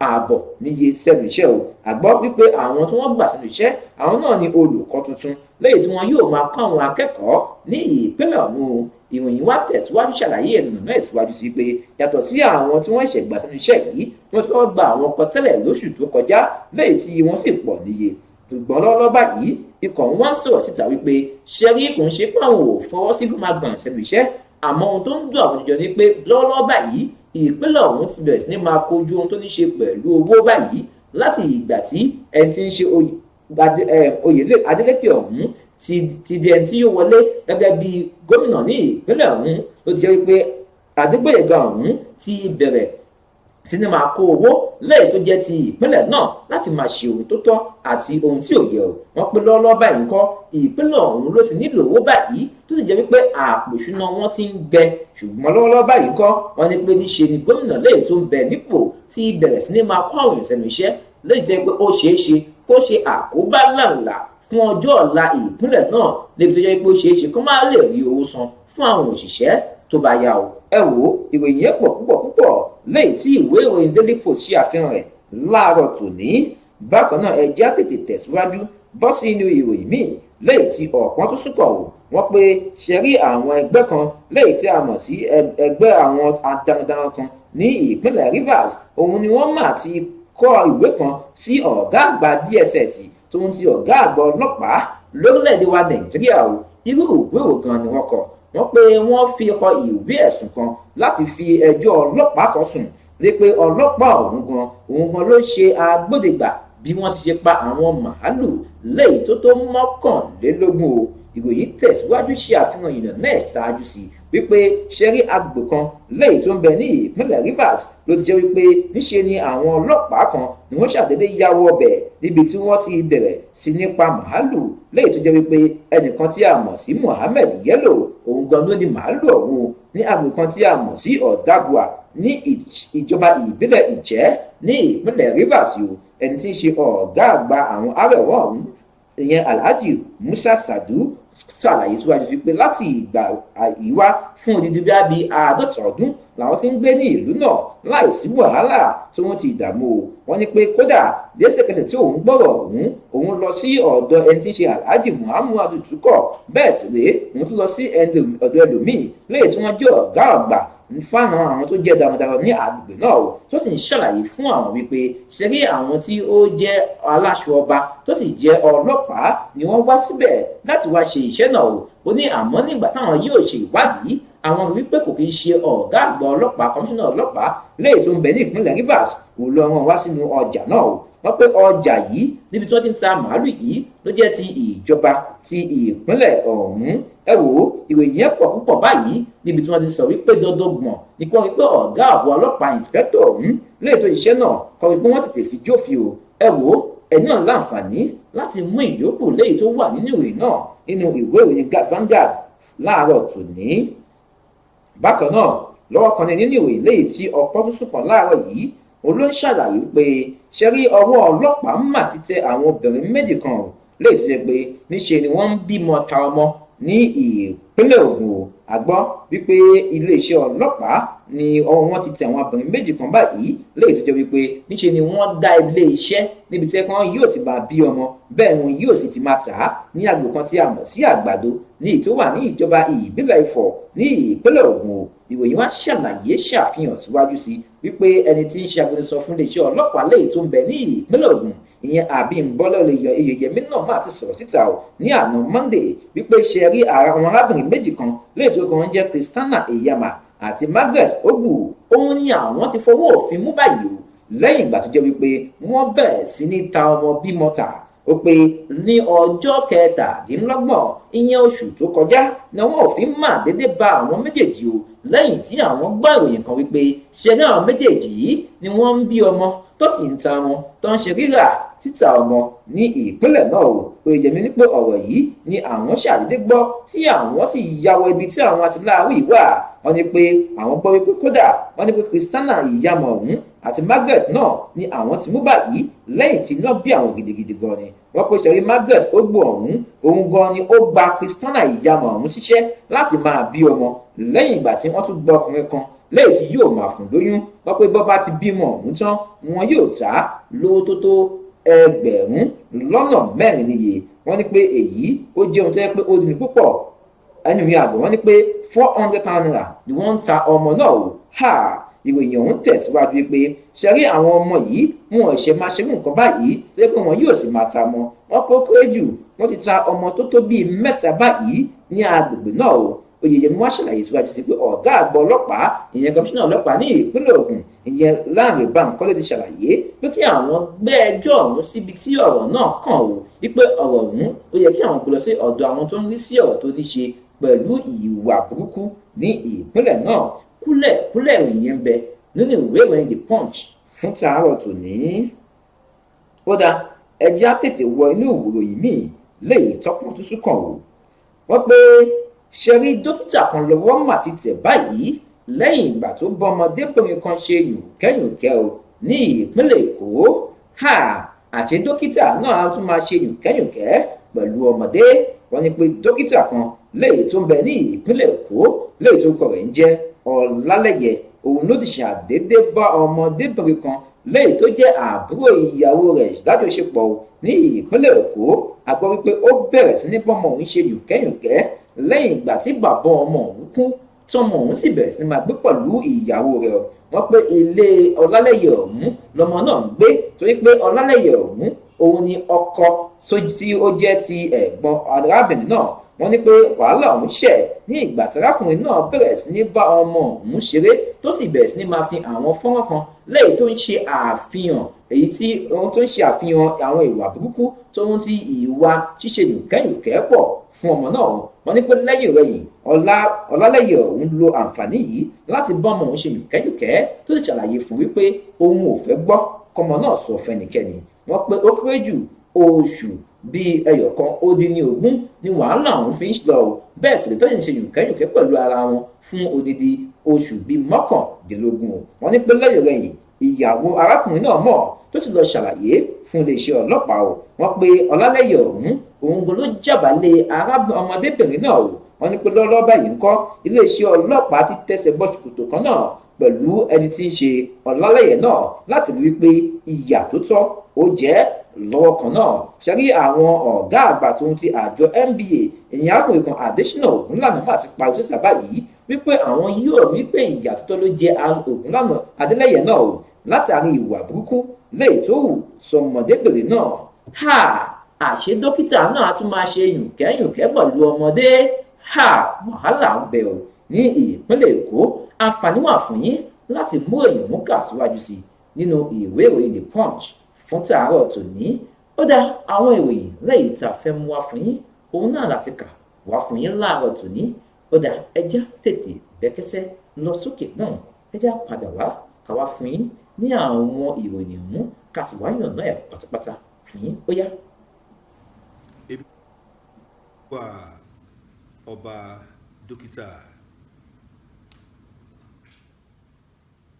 ààbọ̀ níye sẹ́nu iṣẹ́ o. A gbọ́ wípé àwọn tí wọ́n gbà sẹ́nu iṣẹ́ àwọn náà ni olùkọ́ tuntun léyìí tí wọ́n yóò máa kọ́ àwọn akẹ́kọ̀ọ́ ní ìpínlẹ̀ ọ̀hún. Ìròyìn wa tẹ̀síwájú ṣàlàyé ẹnu náà ìsíwájú sí pé yàtọ̀ sí àwọn tí wọ́n ṣẹ̀ gbà sẹ́nu iṣẹ́ yìí wọ́n ti kọ́ gba àwọn kan tẹ́lẹ̀ lóṣù tó kọjá léyìí tí wọ́n sì pọ̀ níye. Ṣùgbọ́n lọ́wọ́lọ́wọ́ báyìí ikọ̀ ń wá sọ̀rọ̀ síta wípé ṣẹ́rí kò ń ṣe pé àwọn ò fọwọ́ sí kó máa gbọ̀n sẹ́nu iṣẹ́, àmọ́ ohun tó ń dùn àwọn ìjọ ni pé lọ́wọ́lọ́wọ́ báyìí ìpínlẹ̀ ọ̀hún ti bẹ̀rẹ̀ sí ní máa kojú ohun tó ní ṣe pẹ̀lú owó báyìí láti ìgbà tí ẹni tí ń ṣe Adeleke ọ̀hún ti di ẹni tí yóò wọlé gẹ́gẹ́ bí gómìnà ní ìpínlẹ̀ ọ̀hún. Ó ti jẹ́ wípé Adégbóyèga ọ̀hún ti bẹ̀rẹ̀ sí ní máa kó owó lẹ́yìn tó jẹ́ ti ìpínlẹ̀ náà láti máa ṣe ohun tó tọ́ àti ohun tí ò yẹ o. Wọ́n pé lọ́wọ́lọ́wọ́ báyìí kọ́ ìpínlẹ̀ ọ̀hún ló ti nílò owó báyìí tó sì jẹ́ wípé àpò ìṣúná wọn ti ń gbẹ. Ṣùgbọ́n lọ́wọ́lọ́wọ́ báyìí kọ́ wọ́n ní pé níṣe ni gómìnà lẹ́yìn tó ń bẹ nípò ti bẹ̀rẹ̀ sí ní máa kọ́ àwọn èèyàn sẹ́nu iṣẹ́ lẹ́yìn tó jẹ́ pé ó ṣeé ṣe kó ṣe àkóbá ńláńlá fún ọjọ́ ọ̀la ìpínlẹ̀ náà níbi tó jẹ́ pé ó ṣeé ṣe kó má lè rí owó san fún àwọn òṣìṣẹ́ tó bá yá o. Ẹ wò ó, ìròyìn yẹn pọ̀ púpọ̀ lẹ́yìn tí ìwé ìròyìn Daily Post ṣe àfihàn rẹ̀ láàárọ̀ tòní. Bákan náà ẹ jẹ́ á tètè tẹ̀síwájú bọ́ sí inú ìròyìn míì lẹ́yìn tí ọ̀pọ̀ tó súnkọ̀ wò wọ́n pé ṣe rí àwọn ẹgbẹ́ kan lẹ́yìn tí a mọ̀ sí ẹgbẹ́ àwọn darandaran kan ní ìpínlẹ̀ Rivers. Òun ni wọ́n mà ti kọ ìwé kan sí ọ̀gá àgbà DSS tó ń ti ọ̀gá àgbà ọlọ́pàá lórílẹ̀‐èdè wa Nàìjíríà o. Irú ìwé wo gan ni wọ́n kọ? Wọ́n pé wọ́n fi kọ ìwé ẹ̀sùn kan láti fi ẹjọ́ ọlọ́pàá kan sùn lé pé ọlọ́pàá òun gan ló ṣe agbódegbà bí wọ́n ti ṣe pa àwọn màálù lẹ́yìn tó 11 o. Ìròyìn tẹ̀síwájú ṣe àfihàn ìnà náà ṣáájú sí wípé ṣẹ́rí agbègbè kan lẹ́yìn tó ń bẹ ní ìpínlẹ̀ Rivers ló ti jẹ́ wípé níṣe ni àwọn ọlọ́pàá kan ni wọ́n ṣàdédé yáwọ́ ọbẹ̀ níbi tí wọ́n ti bẹ̀rẹ̀ sí ní pa màálù lẹ́yìn tó jẹ́ wípé ẹnìkan tí a mọ̀ sí Mohammed Yellow òun gan ló ní màálù ọ̀hún ní agbègbè kan tí a mọ̀ sí Ọ̀dàbùà ní ìjọba ìbílẹ̀ Ìjẹ́ ní ìpínlẹ̀ Rivers o. Ẹni tí ń ṣe ọ̀gá àgbà àwọn arẹwà ọ̀hún ìyẹn Alhaji Musa Sadu ṣàlàyé síwájú sí pé láti ìgbà ìwá fún odidi bí 50 ọdún làwọn ti ń gbé ní ìlú náà láìsí wàhálà tí wọ́n ti dààmú o. Wọ́n ní pé kódà lẹ́sẹ̀kẹsẹ̀ tí òun gbọ́rọ̀ òun lọ sí ọ̀dọ̀ ẹni tí ń ṣe Alhaji Muhammadu Tukọ̀, bẹ́ẹ̀ sì rèé òun tún lọ sí ọ̀dọ̀ ẹlòmíì lẹ́yìn tí wọ́n jẹ́ ọ̀gá àgbà fáwọn àwọn tó jẹ́ darandaran ní àgbègbè náà o, tó sì ń ṣàlàyé fún àwọn wípé ṣe rí àwọn tí ó jẹ́ aláṣọ ọba tó sì jẹ́ ọlọ́pàá ni wọ́n wá síbẹ̀ láti wá ṣe iṣẹ́ náà o. Ó ní àmọ́ nígbà táwọn yóò ṣe ìwádìí àwọn wípé kò kí ń ṣe ọ̀gá àgbà ọlọ́pàá kọmíṣánná ọlọ́pàá lẹ́yìn tó ń bẹ ní ìpínlẹ̀ Rivers kò lọ wọn wá sínú ọjà náà o. Wọ́n pé ọjà yìí níbi tí wọ́n ti ń ta màálù yìí ló jẹ́ ti ìjọba ti ìpínlẹ̀ ọ̀hún. Ẹ wò ó, ìròyìn yẹn pọ̀ púpọ̀ báyìí níbi tí wọ́n ti sọ wípé dandan ní kí wọ́n rí pé ọ̀gá àbọ̀ ọlọ́pàá ìǹspẹ́kítọ̀ ọ̀hún lẹ́yìn tó iṣẹ́ náà kọ́ wípé wọ́n tètè fi jófin o. Ẹ wò ó, ẹ̀yin náà láǹfààní láti mú ìyókù lẹ́yìn tó wà nínú ìròyìn náà nínú ìwé ìròyìn Vanguard láàárọ̀ tòní. Bákan náà lọ́wọ́ kan ní nínú ìròyìn lẹ́yìn tí ọ̀pọ̀ tó sùn kan láàárọ̀ yìí òun ló ń ṣàlàyé pé ṣe rí ọwọ́ ọlọ́pàá mà ti tẹ àwọn obìnrin méjì kan o lẹ́yìn tó jẹ́ pé níṣe ni wọ́n ń bímọ ta ọmọ ní ìpínlẹ̀ Ògùn o. A gbọ́ wípé iléeṣẹ́ ọlọ́pàá ni ọwọ́ wọn ti tẹ àwọn obìnrin méjì kan báyìí lẹ́yìn tó jẹ́ wípé níṣe ni wọ́n dá ilé iṣẹ́ níbi tí wọ́n yóò ti máa bí ọmọ bẹ́ẹ̀ wọn yóò sì ti máa tà á ní agbègbè kan tí a mọ̀ sí Àgbàdo ní ìtó wà ní ìjọba ìbílẹ̀ Ifọ̀ ní ìpínlẹ̀ Ògùn o. Ìròyìn wá ṣàlàyé ṣàfihàn síwájú sí wípé ẹni tí ń ṣe agbẹnusọ fún iléeṣẹ́ ọlọ́pàá lẹ́yìn tó ń bẹ ní ìpínlẹ̀ Ògùn ìyẹn Abímbọ́lá Oyèyẹmí náà máa ti sọ̀rọ̀ síta o ní àná Monday wípé ṣe rí àwọn arábìnrin méjì kan lẹ́yìn tó kàn jẹ́ Christiana Eyama àti Margaret Ogbu. Òun ni àwọn ti fọwọ́ òfin mú báyìí o lẹ́yìn ìgbà tó jẹ́ wípé wọ́n bẹ̀rẹ̀ sí ní ta ọmọ bímọ tà. Ó pé ní ọjọ́ 27 ìyẹn oṣù tó kọjá ni àwọn òfin máa dédé bá àwọn méjèèjì o lẹ́yìn tí àwọn gbọ́ ìròyìn kan wípé ṣe ní àwọn méjèèjì yìí ni wọ́n ń bí ọmọ tó sì ń ta wọn tó ń ṣe rírà títà ọmọ ní ìpínlẹ̀ náà o. Oyèyẹmí ní pé ọ̀rọ̀ yìí ni àwọn ṣàdédé gbọ́ tí àwọn sì yàwọ̀ ibi tí àwọn atiláwí wà. Wọ́n ní pé àwọn gbọ́ wípé kódà wọ́n ní pé Christiana Eyama ọ̀hún àti Margaret náà ni àwọn ti mú báyìí lẹ́yìn tí iná bí àwọn gidigidi gan ni wọ́n pé ṣẹ̀rí Margaret ó gbọ́ òun gan ni ó gba Christiana ìyàmọ̀ ọ̀hún ṣiṣẹ́ láti máa bí ọmọ lẹ́yìn ìgbà tí wọ́n tún gbọ́ ọkùnrin kan lẹ́yìn tí yóò máa fún lóyún wọ́n pé bọ́ bá ti bímọ ọ̀hún tán wọn yóò ta lówó tó tó ẹgbẹ̀rún lọ́nà 4 níye wọ́n ní pé èyí ó jẹ́ ohun tó yẹ pé ó dín ní púpọ̀ ẹnu mi àgọ́ wọ́n ní pé 400 pound naira ni wọ́n ń ta ọmọ náà o ìròyìn ọ̀hún tẹ̀síwájú pé ṣẹ́rí àwọn ọmọ yìí wọn ò ṣe máa ṣe mú nǹkan báyìí tó yẹ pé wọn yóò sì máa ta mọ́ wọn pé ó kéré jù wọ́n ti ta ọmọ tó tó bíi 3 báyìí ní agbègbè náà o Oyèyẹmí wá ṣàlàyé síwájú sí pé ọ̀gá àgbà ọlọ́pàá ìyẹn kọmíṣánná ọlọ́pàá ní ìpínlẹ̀ Ògùn ìyẹn Lánrè Bánkọ́lé ti ṣàlàyé pé kí àwọn gbé ẹjọ́ ọ̀hún síbi tí ọ̀rọ̀ náà kàn ó wípé ọ̀rọ̀ ọ̀hún ó yẹ kí àwọn gbé lọ sí ọ̀dọ̀ àwọn tó ń rí sí ọ̀rọ̀ tó ní ṣe pẹ̀lú ìwà burúkú ní ìpínlẹ̀ náà kúlẹ̀kúlẹ̀ ìròyìn ń bẹ nínú ìwé ìròyìn The Punch fún tàárọ̀ tòní. Ó dá ẹjẹ́ á tètè wọ inú ìròyìn míì léyìí tọ́pọ̀ tuntun kan o wọ́n pé ṣẹ́rí dókítà kan lọ́wọ́ mà ti tẹ̀ báyìí lẹ́yìn ìgbà tó bọ́mọdébìnrin kan ṣe yùnkẹ́yùnkẹ́ o ní ìpínlẹ̀ Èkó àti dókítà náà tún máa ṣe yùnkẹ́yùnkẹ́ pẹ̀lú ọmọdé wọ́n ní pé dókítà kan léyìí tó ń bẹ ní ìpínlẹ̀ Èkó léyìí tó kọ rẹ̀ ń jẹ́ Ọlálẹ́yẹ òun ló ti ṣàdédé bá ọmọdébìnrin kan léyìí tó jẹ́ àbúrò ìyàwó rẹ̀ lájọṣepọ̀ ní ìpínlẹ̀ Èkó a gbọ́ wípé ó bẹ̀rẹ̀ sí ní bọ́mọ òun ṣe yùnkẹ́yùnkẹ́ lẹ́yìn ìgbà tí bàbá ọmọ òun kú tọmọ òun sì bẹ̀rẹ̀ sí ní máa gbé pẹ̀lú ìyàwó rẹ̀ wọ́n pé ilé Ọlálẹ́yẹ ọ̀hún lọmọ náà ń gbé torí pé Ọlálẹ́yẹ ọ̀hún òun ni ọkọ tí ó jẹ́ ti ẹ̀gbọ́n arábìnrin náà wọ́n ní pé wàhálà ọ̀hún ṣẹ̀ ní ìgbà tí arákùnrin náà bẹ̀rẹ̀ sí ní bá ọmọ òun ṣeré tó sì bẹ̀rẹ̀ sí ní máa fi àwọn fọ́nrán kan lẹ́yìn tó ń ṣe àfihàn èyí tí ohun tó ń ṣe àfihàn àwọn ìwà burúkú tó ń ti ìwà ṣíṣe yùnkẹ́yùnkẹ́ pọ̀ fún ọmọ náà wọ́n ní pé lẹ́yìn rẹ̀yìn Ọlálẹ́yẹ ọ̀hún lo àǹfààní yìí láti bá ọmọ òun ṣe yùnkẹ́yùnkẹ́ tó sì ṣàlàyé fún wípé òun ò fẹ́ gbọ́ kọ́mọ náà sọ fẹ́nikẹ́ni wọ́n pé ó kéré jù oṣù bíi 19 ni wàhálà ọ̀hún fi ń lọ bẹ́ẹ̀ sì lè tó ń ṣe yùnkẹ́yùnkẹ́ pẹ̀lú ara wọn fún odidi oṣù bíi 19 wọ́n ní pé lẹ́yìn rẹ̀yìn ìyàwó arákùnrin náà mọ̀ tó sì lọ ṣàlàyé fún iléeṣẹ́ ọlọ́pàá wọ́n pé Ọlálẹ́yẹ òun ló jábàálẹ̀ ọmọdébìnrin náà wọ́n ní pé lọ́lọ́ báyìí ńkọ́ iléeṣẹ́ ọlọ́pàá ti tẹsẹ̀ bọ́ ṣòkòtò kan náà pẹ̀lú ẹni tí ń ṣe Ọlálẹ́yẹ náà láti rí i pé ìyà tó tọ́ ó jẹ́ lọ́wọ́ kan náà ṣẹ́rí àwọn ọ̀gá àgbà tó ń ti àjọ NBA ìyẹn arákùnrin kan Adésínà Ògúnlànà má ti parí sísà báyìí wípé àwọn yóò rí pé ìyà tó tọ́ ló jẹ́ Ògúnlànà Adélẹ́yẹ náà látàrí ìwà burúkú léyìí tó hù sọmọdébìnrin náà àṣé dókítà náà tún máa ṣe yùnkẹ́yùnkẹ́ pẹ̀lú ọmọdé wàhálà ń bẹ ní ìpínlẹ̀ Èkó àǹfààní wà fún yín láti mú èèyàn mú kà síwájú sí nínú ìwé ìròyìn The Punch fún tàárọ̀ tòní. Ó dá àwọn ìròyìn lẹ́yìn tá a fẹ́ mú wá fún yín òun náà láti kà wá fún yín láàárọ̀ tòní. Ó dá ẹjá tètè bẹ́kẹ́sẹ́ lọ sókè náà ẹjá padà wá ká wá fún yín ní àwọn ìròyìn ọ̀hún ká sì wáyé ọ̀nà ẹ̀ pátápátá fún yín ó yá. Ọba dókítà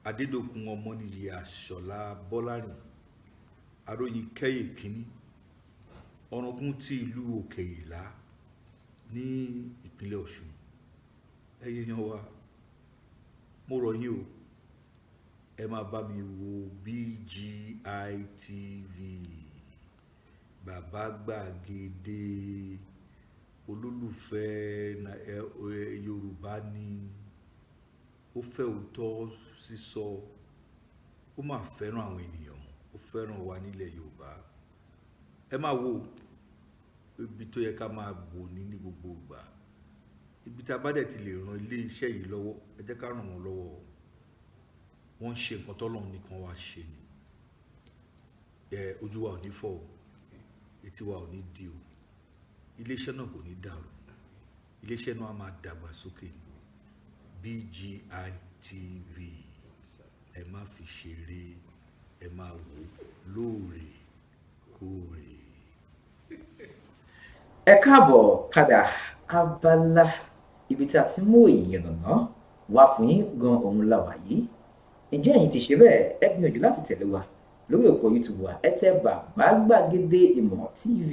Adédòkun Ọmọnìyí Àṣọlá Bọ́lárìn aróyin kẹ́yè kínní ọ̀ràngún ti ìlú Òkè Ìlá ní ìpínlẹ̀ Ọ̀ṣun ẹ̀yin yan wa mo rọ̀ yín o ẹ máa bá mi wo BGI TV bàbá gbàgede olólùfẹ́ Yorùbá ni ó fẹ́ òótọ́ sísọ ó máa fẹ́ràn àwọn ènìyàn ó fẹ́ràn wa nílẹ̀ Yorùbá ẹ máa wo ibi tó yẹ ká máa bò ní gbogbo ìgbà ibi tá a bá dẹ̀ ti lè ran ilé iṣẹ́ yìí lọ́wọ́ ẹ jẹ́ ká ràn wọ́n lọ́wọ́ wọ́n ń ṣe nǹkan tọ́lọ́run nìkan wá ṣe ni ojú wa ò ní fọ́ o etí wa ò ní di o iléeṣẹ́ náà kò ní dàrú iléeṣẹ́ náà á máa dàgbà sókè BGI TV ẹ má fi ṣeré ẹ máa wò lóòrèkóòrè. Ẹ káàbọ̀ padà abala ibi tí a ti mú èèyàn nàná wá fún yín gan òun làwà yìí ǹjẹ́ ẹ̀yin ti ṣe bẹ́ẹ̀? Ẹ gbìyànjú láti tẹ̀lé wa lórí òpó YouTube wa, ẹ tẹ Bàbá Gbàgede Ìmọ̀ TV,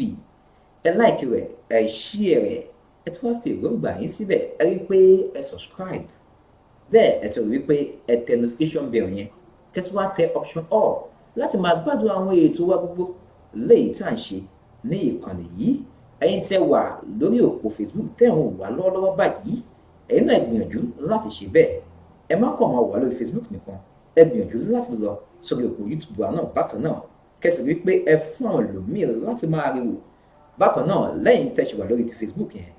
ẹ like rẹ̀, ẹ share rẹ̀, ẹ tún wá fi èròǹgbà yín síbẹ̀, ẹ rí i pé ẹ subscribe, bẹ́ẹ̀ ẹ tún rí i pé ẹ tẹ notification bell yẹn, tẹ́tí wá tẹ option all láti máa gbádùn àwọn ètò wa gbogbo léyìí tá à ń ṣe ní ìkànnì yìí. Ẹ̀yin tẹ́ wà lórí òpó Facebook tẹ́ ń wà lọ́wọ́lọ́wọ́ báyìí, ẹ̀yin náà gbìyànjú láti ṣe bẹ́ẹ̀. Ẹ má kàn máa wà lórí Facebook nìkan, ẹ gbìyànjú láti lọ sórí òpó YouTube wa náà bákan náà, kẹ́sì rí pé ẹ fún àwọn ẹlòmíì láti máa rí wò. Bákan náà lẹ́yìn tẹ́ ṣe wà lórí ti Facebook yẹn,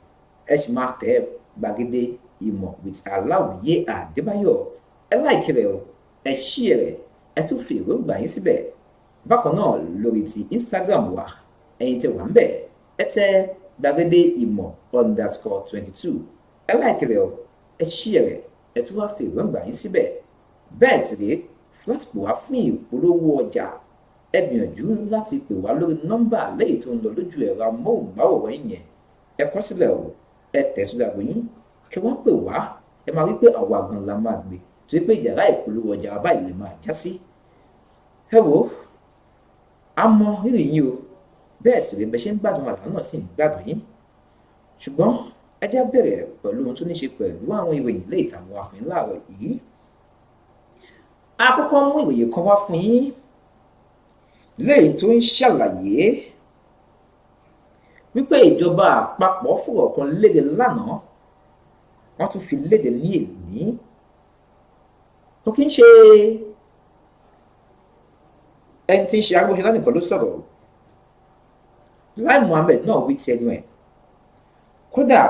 ẹ sì máa tẹ Gbàgede Ìmọ̀ with Aláwìyé Adébáyọ̀, ẹ like rẹ̀ o, ẹ share rẹ̀, ẹ tún fi èròǹgbà yín síbẹ̀. Bákan náà lórí ti Instagram wa, ẹ̀yin tẹ́ wà ń bẹ̀, ẹ tẹ Gbàgede Ìmọ̀ _22, ẹ like rẹ̀ o, ẹ share rẹ̀, ẹ tún wá fi èròǹgbà yín síbẹ̀. Bẹ́ẹ̀ sì rèé láti pè wá fún ìpolówó ọjà, ẹ gbìyànjú láti pè wá lórí nọ́mbà lẹ́yìn tó ń lọ lójú ẹ̀rọ amóhùnmáwòrán yẹn, ẹ kọ sílẹ̀ o, ẹ tẹ̀ sílẹ̀ àgbo yín, kí wọ́n pè wá, ẹ máa rí pé àwa gan la máa gbé, torí pé yàrá ìpolówó ọjà wa báyìí lè máa já sí. Ẹ wò ó, a mọ rírì yín o, bẹ́ẹ̀ sì rèé bẹ́ẹ̀ ṣe ń gbádùn àlá náà sì ń gbádùn yín. Ṣùgbọ́n ẹ já bẹ̀rẹ̀ pẹ̀lú ohun tó ní ṣe pẹ̀lú àwọn ìròyìn ilé ìtàwọn àfihàn láàárọ̀ yìí. Àkọ́kọ́ mú ìròyìn kan wá fún yín léyìí tó ń ṣàlàyé wípé ìjọba àpapọ̀ fọ̀rọ̀ kan léde lánàá, wọ́n tún fi léde ní èní. Kò kí ń ṣe ẹni tí ń ṣe Agbooṣọlá nìkan ló sọ̀rọ̀, Lai Mohammed náà wí ti ẹnu ẹ̀. Kódà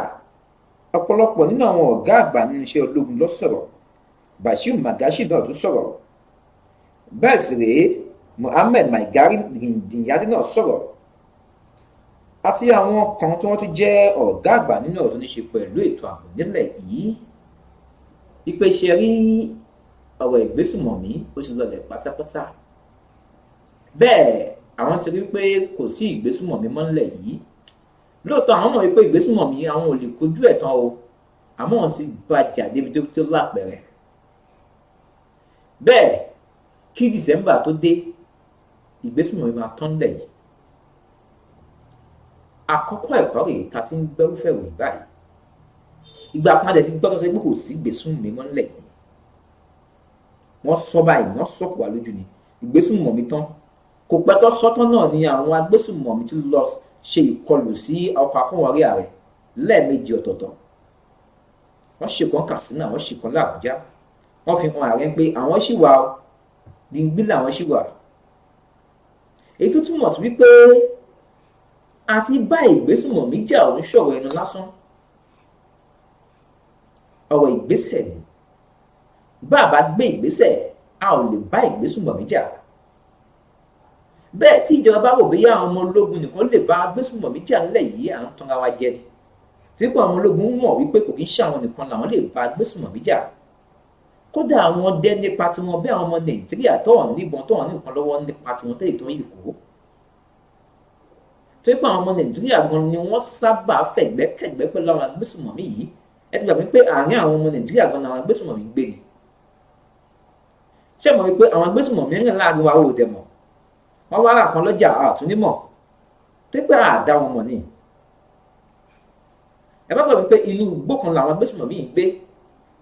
ọ̀pọ̀lọpọ̀ nínú àwọn ọ̀gá àgbà nínú iṣẹ́ ológun ló sọ̀rọ̀, Bashir Magashi náà tún sọ̀rọ̀, bẹ́ẹ̀ sì rèé Mohammed Maigari Dinyadi náà sọ̀rọ̀, àti àwọn kan tí wọ́n tún jẹ́ ọ̀gá àgbà nínú ọ̀rọ̀ tó ní ṣe pẹ̀lú ètò ààbò nílẹ̀ yìí. Ìpèsè rí ọ̀rọ̀ ìgbésùmọ̀mí ó ti lọlẹ̀ pátápátá. Bẹ́ẹ̀ àwọn ti rí pé kò sí ìgbésùmọ̀mí mọ́ nílẹ̀ yìí. Lóòótọ́ àwọn mọ̀ wípé ìgbésùmọ̀mí àwọn ò lè kojú ẹ̀ tán o, àmọ́ wọn ti bàjà débi tó lápẹ̀rẹ̀. Bẹ́ẹ̀ kí December tó dé, ìgbésùmọ̀mí máa tán nílẹ̀ yìí. Àkọ́kọ́ ẹ̀kọ́ rèé ta ti ń gbẹ́rúfẹ́ ròyìn báyìí. Ìgbà kan àdẹ̀ ti gbọ́ tó sọ pé kò sí ìgbésùmọ̀mí mọ́ nílẹ̀ yìí. Wọ́n sọ báyìí, wọ́n sọ̀kò wá lójú ni ìgbésùmọ̀mí tán. Kò pẹ́ tó sọ́tán náà ni àwọn agbésùmọ̀mí tún lọ ṣe ìkọlù sí ọkọ̀ akọ́wọ́rí ààrẹ lẹ́ẹ̀mejì ọ̀tọ̀ọ̀tọ̀. Wọ́n ṣe kan Katsina, wọ́n ṣe kan l'Àbújá. Wọ́n fi hàn ààrẹ pé àwọn ṣì wà ó, dìgbì làwọn ṣì wà. Èyí tó túmọ̀ sí wípé àti bá ìgbésùmọ̀mí jà òun ṣọ̀rọ̀ ẹnu lásán. Ọ̀rọ̀ ìgbésẹ̀ ni. Bá a bá gbé ìgbésẹ̀, a ò lè bá ìgbésùmọ̀mí jà. Bẹ́ẹ̀ tí ìjọba bá rò bóyá àwọn ọmọ ológun nìkan lè bá agbésùmọ̀mí jà nílẹ̀ yìí, à ń tanra wa jẹ ni. Típò àwọn ológun mọ̀ wípé kò kí ń ṣe àwọn nìkan làwọn lè bá agbésùmọ̀mí jà. Kódà àwọn ọdẹ nípa tiwọn bí àwọn ọmọ Nàìjíríà tọ́ọ̀ níbọn tọ́ọ̀ ní nǹkan lọ́wọ́ nípa tiwọn tẹ́lẹ̀ tó ń yìí kó. Típò àwọn ọmọ Nàìjíríà gan ni wọ́n sábà fẹ̀gbẹ́kẹ̀gbẹ́ pẹ̀lú àwọn agbésùmọ̀mí yìí. Ẹ ti gbàgbé pé àárín àwọn ọmọ Nàìjíríà gan làwọn agbésùmọ̀mí gbé ni. Ṣé mọ̀ wípé àwọn agbésùmọ̀mí rìn láàrin wa ò dẹ̀ mọ̀? Wọ́n wá rà kan lọ́jà àtúnímọ̀ tó pé àdá wọn mọ̀ ni. Ẹ bá gbàgbé pé inú igbó kan làwọn agbésùmọ̀mí yìí gbé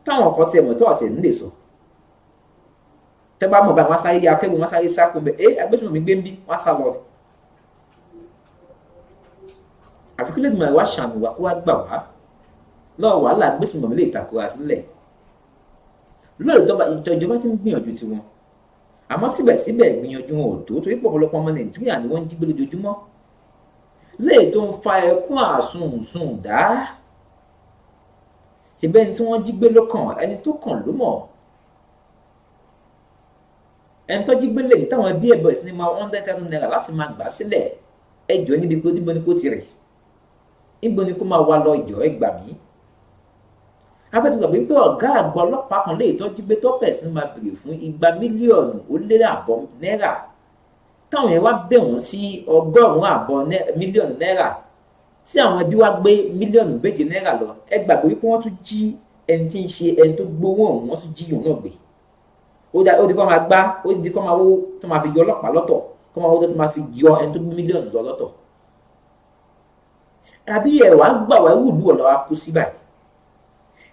táwọn ọkọ̀ tiẹ̀ mọ̀ tó ọ̀tẹ̀ ń lè sọ. Tẹ́ bá mọ̀ bá wọn sáré akẹ́rù wọn sáré sáko bẹ́ẹ̀ agbésùmọ̀mí gbé ń bí wọ́n sá lọ. Àfikún lè dùnmọ̀ ẹ̀ wá ṣàmì wá kó wá gbà wá lọ́wọ́ wàhálà agbésùmọ̀mí lè takora sílẹ̀. Lóòótọ́ ìjọba ti ń gbìyànjú tiwọn, àmọ́ síbẹ̀síbẹ̀ ìgbìyànjú wọn ò tó torí pọ̀pọ̀lọpọ̀ ọmọ Nàìjíríà ni wọ́n ń jí gbé lójoojúmọ́ léè tó ń fa ẹkún àsùnsùn dá. Ṣèbẹ́ ẹni tí wọ́n jí gbé ló kàn, ẹni tó kàn ló mọ̀. Ẹni tó jí gbé lè ní táwọn ẹbí ẹ̀ bẹ̀rẹ̀ sí ní máa $100,000 láti máa gbà sílẹ̀. Ẹjọ́ níbo ni kó ti rè, níbo ni kó máa wá lọ ìjọ ẹ gbà mí. Abẹ́tí gbàgbé pé ọ̀gá àgbà ọlọ́pàá kan lè tọ́jú gbé tọ́pẹ̀ sí máa béèrè fún $200 million táwọn yẹn wá bẹ̀ wọ́n sí $150 million tí àwọn ẹbí wá gbé $7 million lọ. Ẹ gbàgbé wípé wọ́n tún jí ẹni tí ń ṣe ẹni tó gbowó ọ̀hún, wọ́n tún jí òun náà gbé. ó di kọ́ máa gbá, ó di kọ́ máa wó tó máa fi yọ ọlọ́pàá lọ́tọ̀, kọ́ máa wó tó máa fi yọ ẹni tó gbé mílíọ̀nù lọ lọ́tọ̀. Àbí ẹ̀ wá gbà wá wùlú ọ̀la wa kú sí báyìí.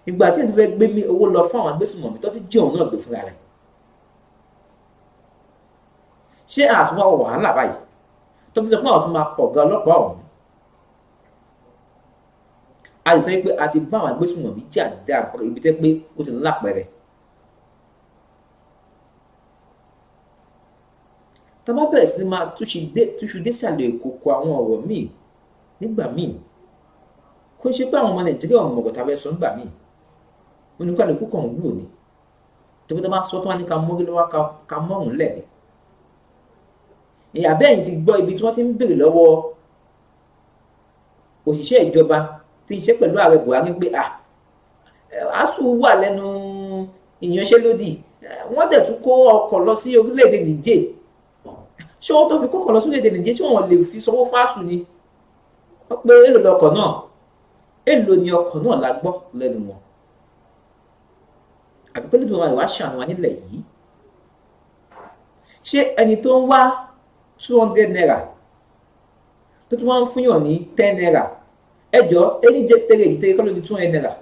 Ìgbà tí ẹ̀ tó fẹ́ gbé owó lọ fún àwọn agbésùnmọ̀mí tó ti jí òun náà gbé fúnra rẹ̀. Ṣé àtúnwá wàhálà báyìí tó fi sọ pé àwọn tó máa pọ̀ gan ọlọ́pàá ọ̀hún? A lè sọ pé a ti bá àwọn agbésùnmọ̀mí jà dáa ibi tẹ́ pé ó ti ń lápẹ̀rẹ̀. Tá bá bẹ̀rẹ̀ sí ni máa túṣu désàlẹ̀ ìkòkò àwọn ọ̀rọ̀ míì nígbà míì, kó ṣe pé àwọn ọmọ Nàìjíríà ọ̀mọ̀ ọ̀gọ̀ta fẹ́ sọ nígbà míì, oníkálukú kan wúlò ni. Tó bí tó bá sọ tó wá ní ká mórí lọ́wọ́ ká mọ́rùn lẹ̀ ni. Ìyá bẹ́ẹ̀ ti gbọ́ ibi tí wọ́n ti ń béèrè lọ́wọ́ òṣìṣẹ́ ìjọba tí iṣẹ́ pẹ̀lú ààrẹ Buhari pé ASUU wà lẹ́nu ìyanṣẹ́lódì, wọ́n dẹ̀ tún kó ọkọ̀ lọ sí orílẹ̀-èdè Niger. Ṣé wọ́n tó fi kọ́kọ́ lọ sí orílẹ̀-èdè Niger tí wọ́n lè fi sanwó fún ASUU ni? Wọ́n pé èlò lọkọ̀ náà, èlò ni ọkọ̀ náà la gbọ́ lẹ́nu wọn. Àbí pé nítorí wọn ìwà ṣàánú wa nílẹ̀ yìí. Ṣé ẹni tó ń wá 200 naira tó tún wá ń fúnyàn ní 10 naira, ẹjọ́ ẹni jẹ́ tẹ́lẹ̀ yìí tẹ́lẹ̀ kọ́ ló di 200 naira?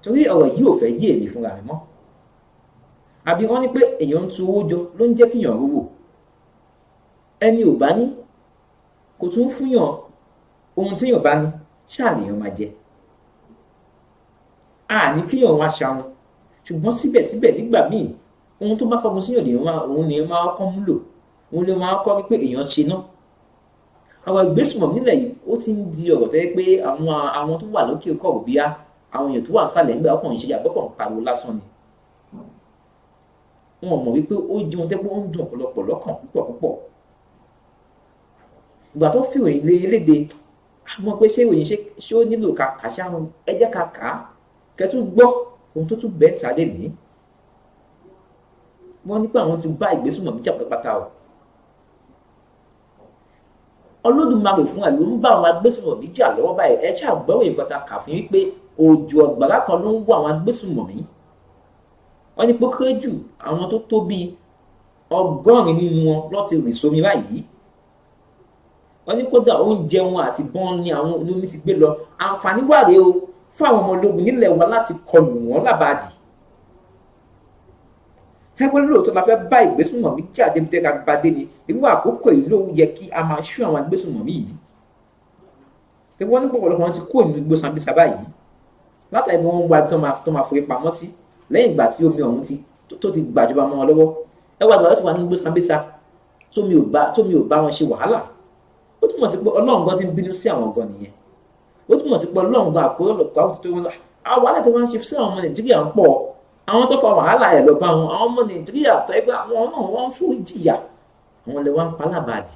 Torí ọ̀rọ̀ yìí ò fẹ́ yé èmi fúnra mi mọ́. Àbí wọ́n ní pé èèyàn ń tu owó jọ ló ń jẹ́ kíyàn rówó. Ẹni ò bá ní kò tún fúnyàn ohun téèyàn bá ní ṣàlèyàn máa jẹ. A ní kíyàn wá ṣàwọn, ṣùgbọ́n síbẹ̀síbẹ̀ nígbà míì ohun tó bá fọmọ síyàn òun ni máa kọ́ múlò, òun ló máa kọ́ pé èèyàn ṣe náà. Àwọn ìgbésùnmọ̀ nílẹ̀ yìí ó ti ń di ọ̀rọ̀ tẹ́ pé àwọn tó wà lókè kọ̀rọ̀ bíyá àwọn èèyàn tó wà sálẹ̀ nígbà ọkàn ìṣe àgbẹ̀kọ̀ ń pariwo lásán ni. Wọn mọ̀ wípé ó jẹ́ ohun tẹ́ pé ó ń dùn ọ̀pọ̀lọpọ̀ lọ́kàn púpọ̀. Ìgbà tó fi ìròyìn léde, àmọ́ pé ṣé ìròyìn ṣé ó nílò kàkà ṣáwọn ẹ jẹ́ kàkà kẹ́tù gbọ́ ohun tó tún bẹ́ẹ̀ tà lé ní. Wọ́n ní pé àwọn ti bá ìgbésùnmọ̀mí jà pátápátá o. Olódùmarè fún ẹ̀ ló ń bá àwọn agbésùnmọ̀mí jà lọ́wọ́ báyìí. Ẹ ṣáà gbọ́rọ̀ ìpàtà kàfin wípé òjò ọ̀gbàrá kan ló ń wọ àwọn agbésùnmọ̀mí. Wọ́n ní pé kéré jù àwọn tó tó bíi 100 nínú wọn ló ti rìn sómi báyìí. Wọ́n ní kódà oúnjẹ wọn àti bọ́n ni àwọn olómi ti gbé lọ. Àǹfààní wà rèé o fún àwọn ọmọ ológun nílẹ̀ wa láti kọlù wọ́n lábàádì. Tẹ́gbẹ́ lóòótọ́ la fẹ́ bá ìgbésùnmọ̀mí jà débi tẹ́ ká bá dé ni, irú àkókò yìí ló yẹ kí a máa ṣú àwọn agbésùnmọ̀mí yìí. Tẹ́gbẹ́ wọn ní pọ̀pọ̀lọpọ̀ wọn ti kó ìlú igbó Sambisa báyìí látàrí bí wọ́n ń wá tó máa forí pamọ́ sí lẹ́yìn ìgbà tí omi ọ̀hún tó ti gbàjọba mọ́ wọn lọ́wọ́. Ẹ wá ìgbà tó ti wà ní igbó Sambisa tómi ò bá wọn ṣe wàhálà. Ó túmọ̀ sí pé Ọlọ́run gan ti ń bínú sí àwọn gan nìyẹn. Ó túmọ̀ sí pé Ọlọ́run gan àpòrọ̀lọpọ̀ àwọn tó wọn àwọn wàhálà tó wọ́n ń ṣe sí àwọn ọmọ Nàìjíríà ń pọ̀. Àwọn tó fa wàhálà ẹ̀ lọ bá wọn, àwọn ọmọ Nàìjíríà tó ẹgbẹ́ àwọn náà wọ́n ń fún ìjìyà, àwọn lè wá ń pa lábàádì.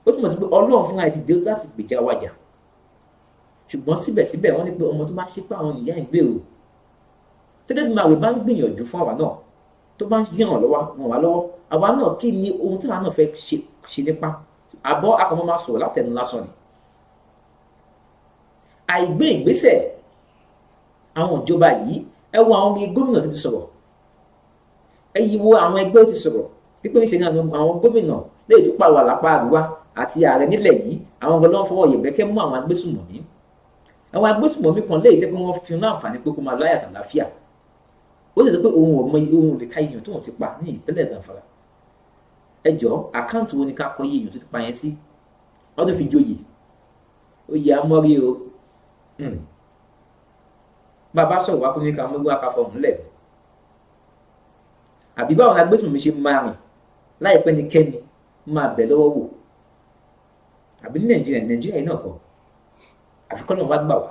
Ó túmọ̀ sí pé Ọlọ́run fúnra ẹ̀ ti dé láti gbèjà wájà. Ṣùgbọ́n síbẹ̀síbẹ̀ wọ́n ní pé ọmọ tó bá ṣe pé àwọn ìyá ẹ̀ ń gbé o. Tẹ́lẹ̀ tí màwé bá ń gbìyànjú fún àwa náà tó bá ń ràn wá lọ́wọ́, àwa náà kí ni ohun tí àwa náà fẹ́ ṣe nípa? Àbọ̀ akọ̀mọ́ máa sọ̀rọ̀ látẹnu lásán ni. Àìgbé ìgbésẹ̀ àwọn ìjọba yìí, ẹ wo àwọn gómìnà tó ti sọ̀rọ̀, ẹ yí wo àwọn ẹgbẹ́ tó ti sọ̀rọ̀ pípé ń ṣe ní àwọn gómìnà lè tó pàrọ̀ àlápá àríwá àti ààrẹ nílẹ̀ yìí, àwọn ọ̀gá lọ́wọ́ fọwọ́ yẹ̀bẹ́kẹ́ mú àwọn agbésùnmọ̀mí. Àwọn agbésùnmọ̀mí kan lè jẹ́ pé wọ́n fi ní àǹfààní pé kó máa láyà àtàláfíà. Ó lè sọ pé òun lè ka iye tó wọ́n ti pa ní ìpínlẹ̀ Zamfara. Ẹ jọ̀ọ́ àkáǹtì wo ni ká kọ iye èèyàn tó ti pa yẹn sí? Wọ́n tó fi joyè. Oyè amọ́rí o. Bàbá sọ̀rọ̀ wá kó ní ká mọ́gbọ́n akáfọ́ ọ̀hún lẹ̀. Àbí báwọn agbésùnmọ̀mí ṣe máa rìn láìpẹ́ ní kẹ́ni máa bẹ̀ lọ́wọ́ wò. Àbí ní Nàìjíríà yìí náà kọ́. Àfikún náà wá gbà wá.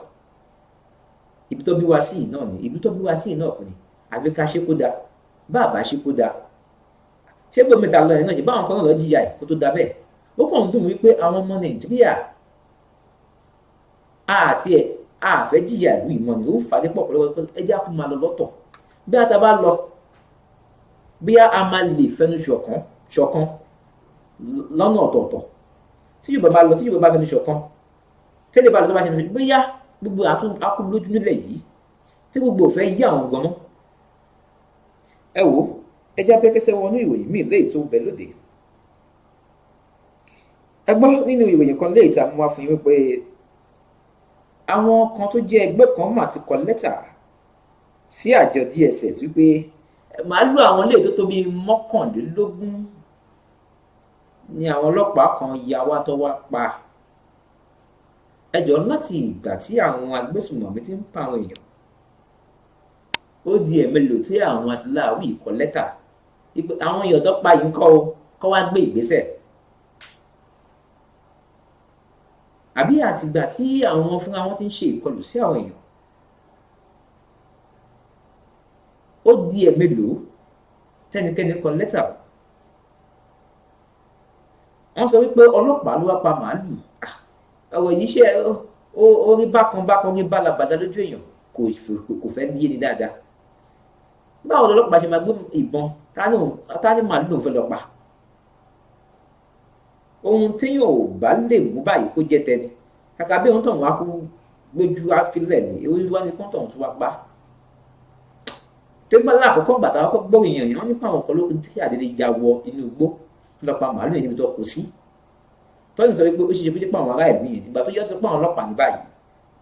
Ibi tó bí wá sí yìí náà ni, ibi tó bí wá sí yìí náà kò ní. Àfi ká ṣe kó dáa, bàbá ṣe kó dáa. Ṣé gbòmí ta lọ yẹn náà ṣe báwọn kan náà lọ jìyà ẹ̀ kó tó da bẹ́ẹ̀? Ó kàn ń dùn wípé àwọn ọmọ Nàìjíríà àfẹ́ jìyà ìlú ìmọ̀ ni ó fàdé pọ̀ pẹ̀lú ẹjẹ́ àkó máa lọ lọ́tọ̀. Bí a ta bá lọ, bí a máa lè fẹnu ṣọ̀kan lọ́nà ọ̀tọ̀ọ̀tọ̀. Tí Yorùbá bá lọ, tí Yorùbá bá fẹnu ṣọ̀kan, tẹ́lẹ̀ bá lọ tó bá ṣe ní bóyá gbogbo akú lójú nílẹ̀ yìí tí gbogbo ò fẹ́ yí àwọn gan mọ́. ẹ wò ó, ẹ já bẹ́kẹ́sẹ́ wọnú ìròyìn míì léyìí tó ń bẹ lóde. ẹ gbọ́ nínú ìròyìn kan léyìí tá a mú wá fún yín wípé àwọn kan tó jẹ́ ẹgbẹ́ kan mà ti kọ lẹ́tà sí àjọ DSS wípé màálù àwọn léyìí tó tó bíi 11 ni àwọn ọlọ́pàá kan ya wá tó wá pa. ẹ jọ̀ọ́, láti ìgbà tí àwọn agbésùnmọ̀mí ti ń pa àwọn èèyàn, ó di ẹ̀mélòó tí àwọn atiláwí kọ lẹ́tà àwọn èèyàn tó pa yìí ń kọ́ wá gbé ìgbésẹ̀. àbí àtìgbà tí àwọn fúnra wọn ti ń ṣe ìkọlù sí àwọn èèyàn, ó di ẹ̀mélòó tẹ́nikẹ́ni kọ lẹ́tà. wọ́n sọ wípé ọlọ́pàá ló wá pa màálù. ọ̀rọ̀ yìí ṣe orí bákan rí bálabàdà lójú èèyàn, kò fẹ́ yé ni dáadáa. báwo lọ́lọ́pàá ṣe máa gbé ìbọn tá ní màálù lòun fẹ́ lọ pa? ohun téèyàn ò bá lè mú báyìí kó jẹ́ tẹni, kàkà bí ohun tó ń wá kú lójú àfilẹ̀ ní orí wá ní kọ́ńtọ̀ tó wá pa. tẹ́gbọ́n láàkọ́kọ́ gbàtà wọ́n gbọ́ èèyàn yẹn wọ́n nípa àwọn kan lókun tí àdédé ya wọ inú igbó lọ́pàá màálù yẹn níbi tó kù sí. tọ́jú sọ wípé ó ṣe ṣe fún pé àwọn ará ìlú yẹn nígbà tó yẹ sọ pé àwọn ọlọ́pàá ní báyìí,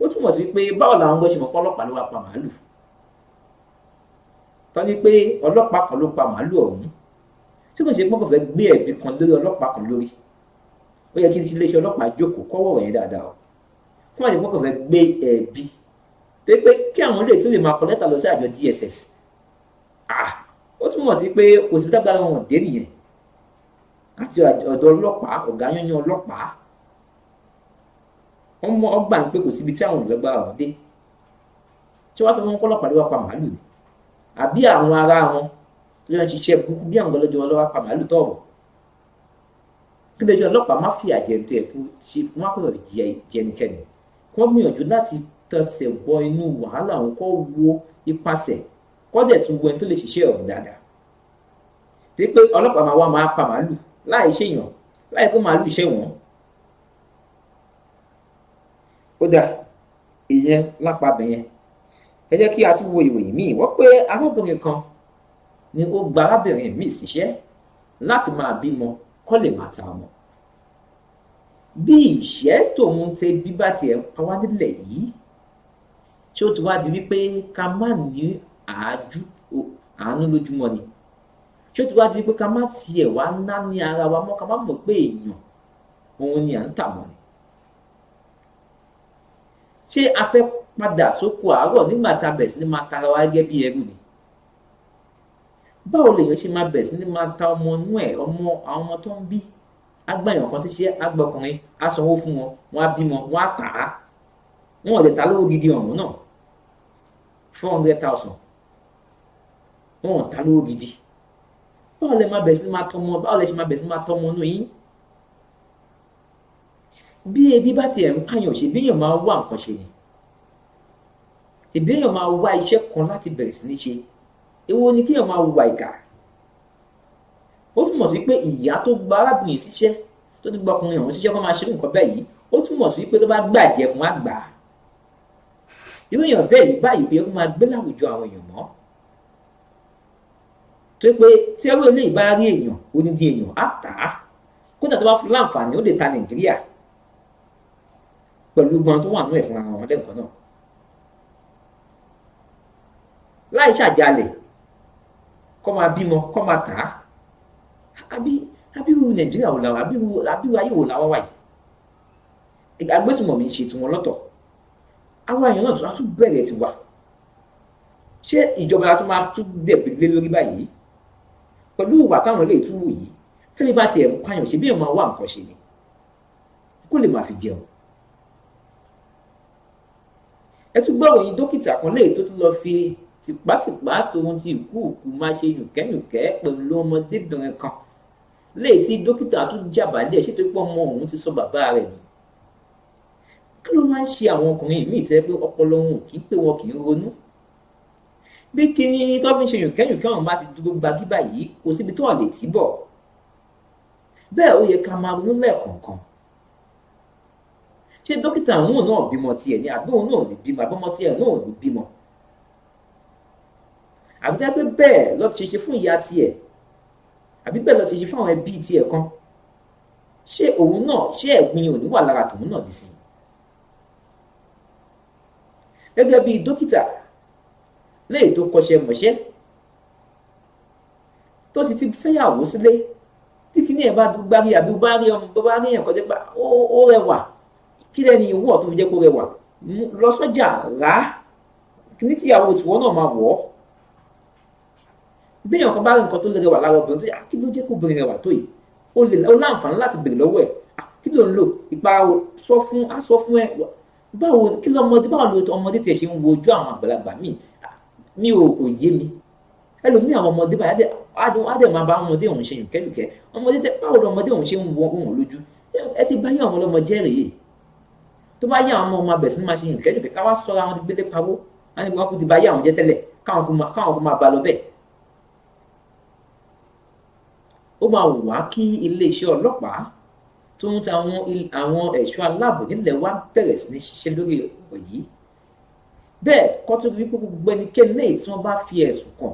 ó túmọ̀ sí wípé báwo làwọn gbọ́ ṣe mọ̀ pé ọlọ́pàá ló wá pa màálù. tọ́jú pé ọlọ́pàá kan ló pa màálù ọ̀hún, tí kò ṣe pé kò fẹ́ gbé ẹ̀bi kan lórí ọlọ́pàá kan lórí. ó yẹ kí n ti iléeṣẹ́ ọlọ́pàá jókòó kọ́wọ́ yẹn dáadáa o, kí wọ́n ṣe pé kò fẹ́ gbé ẹ̀bi tó pé kí àwọn lè tún lè máa kọ lẹ́tà lọ sí àjọ DSS. ó túmọ̀ sí pé kò sí dágbára wọn dé nìyẹn, àti ọ̀dọ̀ ọlọ́pàá, ọ̀gá yányán ọlọ́pàá ọgbà ń pé kò síbi tí àwọn olùlọ́gbàrà wọn dé. tí wọ́n sọ fún wọn kọ́ ọlọ́pàá ló wá pa màálù ni, àbí àwọn ará wọn tó yẹn ṣiṣẹ́ burúkú bí àwọn ọlọ́jọ́ ló wá pa màálù tọ̀rọ̀. kí lè ṣe ọlọ́pàá má fìyà jẹ ní ẹ̀kú tí wọ́n á kọ́ lọ́ọ́ jẹ ẹnikẹ́ni, kí wọ́n gbìyànjú láti tẹ̀sẹ̀ bọ inú wàhálà òun, kọ́ wo ipasẹ̀, kọ́ dẹ̀ tún wo ẹni tó lè ṣiṣẹ́ ọ̀hún dáadáa. tí pé ọlọ́pàá máa wá máa pa màálù láì ṣèyàn, láì kó màálù ṣe wọ́n. ó dà ìyẹn lápá bẹ̀yẹn. ẹ jẹ́ kí a tún wo ìròyìn míì. wọ́n pé arábìnrin kan ni ó gba arábìnrin míì síṣẹ́ láti máa bímọ kó lè máa ta ọmọ. bí ìṣẹ́ tòun tẹ bíbá tiẹ̀ pa wá nílẹ̀ yìí, tí ó ti wá di wípé ká má ní àánú lójúmọ́ ni, tí ó ti wá di wípé ká má tiẹ̀ wá ná ní ara wa mọ́, ká má mọ̀ pé èèyàn òun ni à ń tà mọ́ ni. ṣé a fẹ́ padà sóko àárọ̀ nígbà tá a bẹ̀rẹ̀ sí ní máa tara wa gẹ́gẹ́ bí ẹrú ni? báwo lèèyàn ṣe máa bẹ̀rẹ̀ sí ní máa ta ọmọ inú ẹ̀, àwọn ọmọ tó ń bí? agbáyàn kan síṣẹ́, agbọkùnrin, á sanwó fún wọn, wọn á bímọ, wọn á tà á, wọn ò lè ta lówó gidi ọ̀hún náà 400,000 wọn ò ta lówó gidi. báwo lè máa bẹ̀rẹ̀ sí ní máa tọmọ, báwo lè ṣe máa bẹ̀rẹ̀ sí ní máa tọmọ inú yín? bí ebi bá tiẹ̀ ń pààyàn, ṣe béèyàn máa wá nǹkan ṣe ni, ṣe béèyàn máa wá iṣẹ́ kan láti bẹ̀rẹ̀ sí ní ṣe. èwo ni kéèyàn máa wà ìkà? ó túmọ̀ sí pé ìyá tó gba arábìnrin síṣẹ́, tó ti gba ọkùnrin ọ̀hún síṣẹ́ kó máa ṣe nǹkan bẹ́ẹ̀ yìí, ó túmọ̀ sí pé tó bá gbàjẹ́ fún àgbà, irú èèyàn bẹ́ẹ̀ yìí báyìí pé ó máa gbé láwùjọ àwọn èèyàn mọ́. tó pé tí ẹrú eléyìí bá rí èèyàn, onídìí èèyàn á tà á, kódà tó bá fún láǹfààní ó lè ta Nàìjíríà pẹ̀lú gbọ́n tó wà nínú ẹ̀ fúnra wọn lẹ́ẹ̀kan náà, láì ṣàjálẹ̀, kọ́ máa bímọ, kọ́ máa tà á. àbírú Nàìjíríà wò làwọn, àbírú ayé wò làwọn wà yìí? agbésùnmọ̀mí ṣe tiwọn lọ́tọ̀, àwọn èèyàn náà tún bẹ̀rẹ̀ tiwa. ṣé ìjọba la tún máa tún dẹ̀bi lé lórí báyìí pẹ̀lú ìwà táwọn ilé ìtúwò yìí? tẹ́lẹ̀ bá tiẹ̀ ń pààyàn, ṣe bí èèyàn máa wá nǹkan ṣe ni kó lè máa fi jẹun. ẹ tún gbọ́ òyìn dókítà kan léyìí tó tún lọ fi tìpátìpá tòun ti ìkúùkù máa ṣe yùnkẹ́yùnkẹ́ pẹ̀lú ọmọdébìnrin kan léyìí tí dókítà tún jàbálẹ̀ ṣètò pé ọmọ òun ti sọ bàbá rẹ̀ nù. kí ló máa ń ṣe àwọn ọkùnrin míì tẹ́ pé ọpọlọ wọn kì í pé wọn kì í ronú? bí kíní tó fi ń ṣe yùnkẹ́yùnkẹ́ ọ̀hún bá ti dúró gbagí báyìí, kò síbi tó wà lè tì bọ̀. bẹ́ẹ̀ ó yẹ ká máa ronú lẹ́ẹ̀kọ̀ọ̀kan. ṣé dókítà òun náà bímọ tiẹ̀ ní àbí òun náà ní bímọ, àbọ́mọ tiẹ̀ náà ní bímọ? àbí dájú pé bẹ́ẹ̀ ló ti ṣe fún ìyá tiẹ̀ àbí bẹ́ẹ̀ ló ti ṣe fún àwọn ẹbí tiẹ̀ kan ṣé òun náà ṣé ẹ̀gbin ò ní wà lára tòun náà dì sí gẹ́gẹ́ bí dókítà léyìí tó kọ́ṣẹ́ mọṣẹ́ tó sì ti fẹ́yàwó sílé tí kìíní ẹ̀ bá gbárí àbí bá rí èèyàn kọjá pé ó rẹwà kí lẹ́ni ìwọ̀ tó fi jẹ́ kó rẹwà lọ sọ́jà rà á kìíní kíyàwó tìwọ́ náà máa wọ̀ ọ́ bí èèyàn kan bá rí nǹkan tó lè rẹwà lára obìnrin tó yà kí ló jẹ́ kó obìnrin rẹwà tó yìí ó láǹfààní láti béèrè lọ́wọ́ ẹ̀ kí ló ń lò ìpara sọ fún ẹ báwo kí lọmọdé báwo lo ọmọdé tiẹ̀ ṣe ń wo ojú àwọn àgbàlagbà mi ò kò yé mi ẹlòmíì àwọn ọmọdé báyìí á dẹ̀ máa bá ọmọdé òun ṣe yùkẹ́yùkẹ́ ọmọdé tẹ báwo lọmọdé òun ṣe ń wọ òun lójú ẹ ti bá yé àwọn ọlọmọ jẹ́ rèé tó bá yé àwọn ọmọ abẹ̀ sí máa ṣe yùkẹ́yùkẹ́ káwá sọ́ra àwọn ti gbélé pawó wọn kò ti bá yé àwọn jẹ́ tẹ́lẹ̀ káwọn kò máa bá lọ bẹ́ẹ̀. ó máa wù wá kí iléeṣẹ́ ọlọ́pàá tó ń ta àwọn ẹ̀ṣọ́ aláàbò nílẹ̀ wa bẹ̀rẹ̀ sí ní ṣiṣẹ́ lórí ọ̀rọ̀ yìí bẹ́ẹ̀ kọ́ tó wípé gbogbo ẹnikẹ́ni lẹ́yìn tí wọ́n bá fi ẹ̀sùn kàn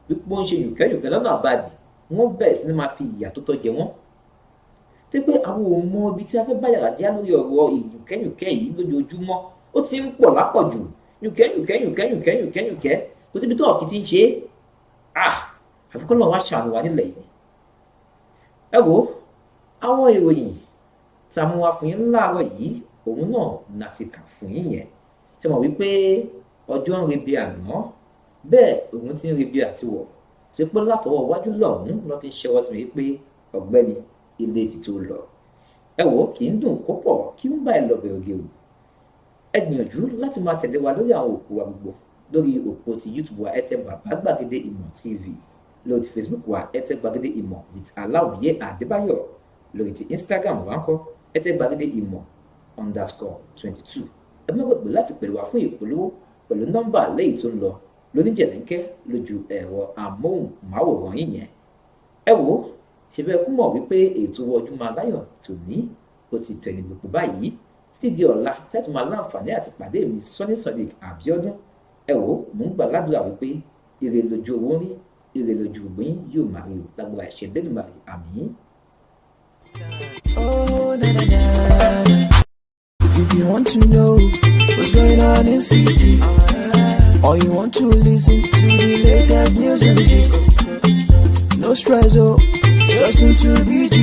wípé ó ń ṣe yùkẹ́yùkẹ́ lọ́nà àbàdì wọ́n bẹ̀rẹ̀ sí ní máa fi ìyà tó tọ́ jẹ wọ́n tí pé àwọn ò mọ ibi tí a fẹ́ bá yàrá já lórí ọ̀rọ̀ ìyùkẹ́yùkẹ́ yìí lójoojúmọ́ ó ti ń pọ̀ lápọ̀jù yùkẹ́yùkẹ́ kò síbi tó ọ̀kì ti ń ṣe é àfikún náà wá ṣàánú wa nílẹ̀ yìí ẹ wo àwọn ìròyìn tá a mú wá fún yín láàárọ̀ yìí òun náà láti kà fún yín yẹn tí mo wí pé ọjọ́ ń rebi àná bẹ́ẹ̀ òun ti ń rebi àtiwọ̀ tí pé látọwọ́ wájú lọ́hùn-ún lọ́ ti ń ṣẹ́wọ́ sí mi pé ọ̀gbẹ́ni ilé ti tó lọ ẹ wò kì í dùn kó pọ̀ kí ń bá ẹ lọ bẹ̀rẹ̀ o ẹ gbìyànjú láti máa tẹ̀lé wa lórí àwọn òpó wa gbogbo lórí òpó ti YouTube wa ẹ tẹ Bàbá Gbàgede Ìmọ̀ TV lórí Facebook wa ẹ tẹ Gbàgede Ìmọ̀ with Aláwìyé Adébáyọ̀ lórí ti Instagram wa ń kọ́ ẹ tẹ Gbàgede Ìmọ̀ _22 ẹ má gbàgbé láti pèlú wa fún ìpolówó pẹ̀lú nọ́mbà lẹ́yìn tó ń lọ lóníjẹ̀lẹ́ńkẹ́ lójú ẹ̀rọ amóhùnmáwòrán yìí yẹn ẹ wò ó ṣe bẹ́ẹ̀ kú mọ̀ wípé ètò Ojúmọ́ Aláyọ̀ tòní ó ti tẹ̀lé gbogbo báyìí títí di ọ̀la tẹ́tù máa láǹfààní àti pàdé mi Sunny Sodiq Abiodun ẹ wò ó mò ń gbà ládùúrà wípé ire lójú owó rí ire lójú ògbín yóò máa rí o lágbára ẹ̀ṣẹ̀ lẹ́dùnmáà àmín. Oh, na na na. If you want to know what's going on in city, or you want to listen to the latest news and gist, no stress, oh, just tune to BG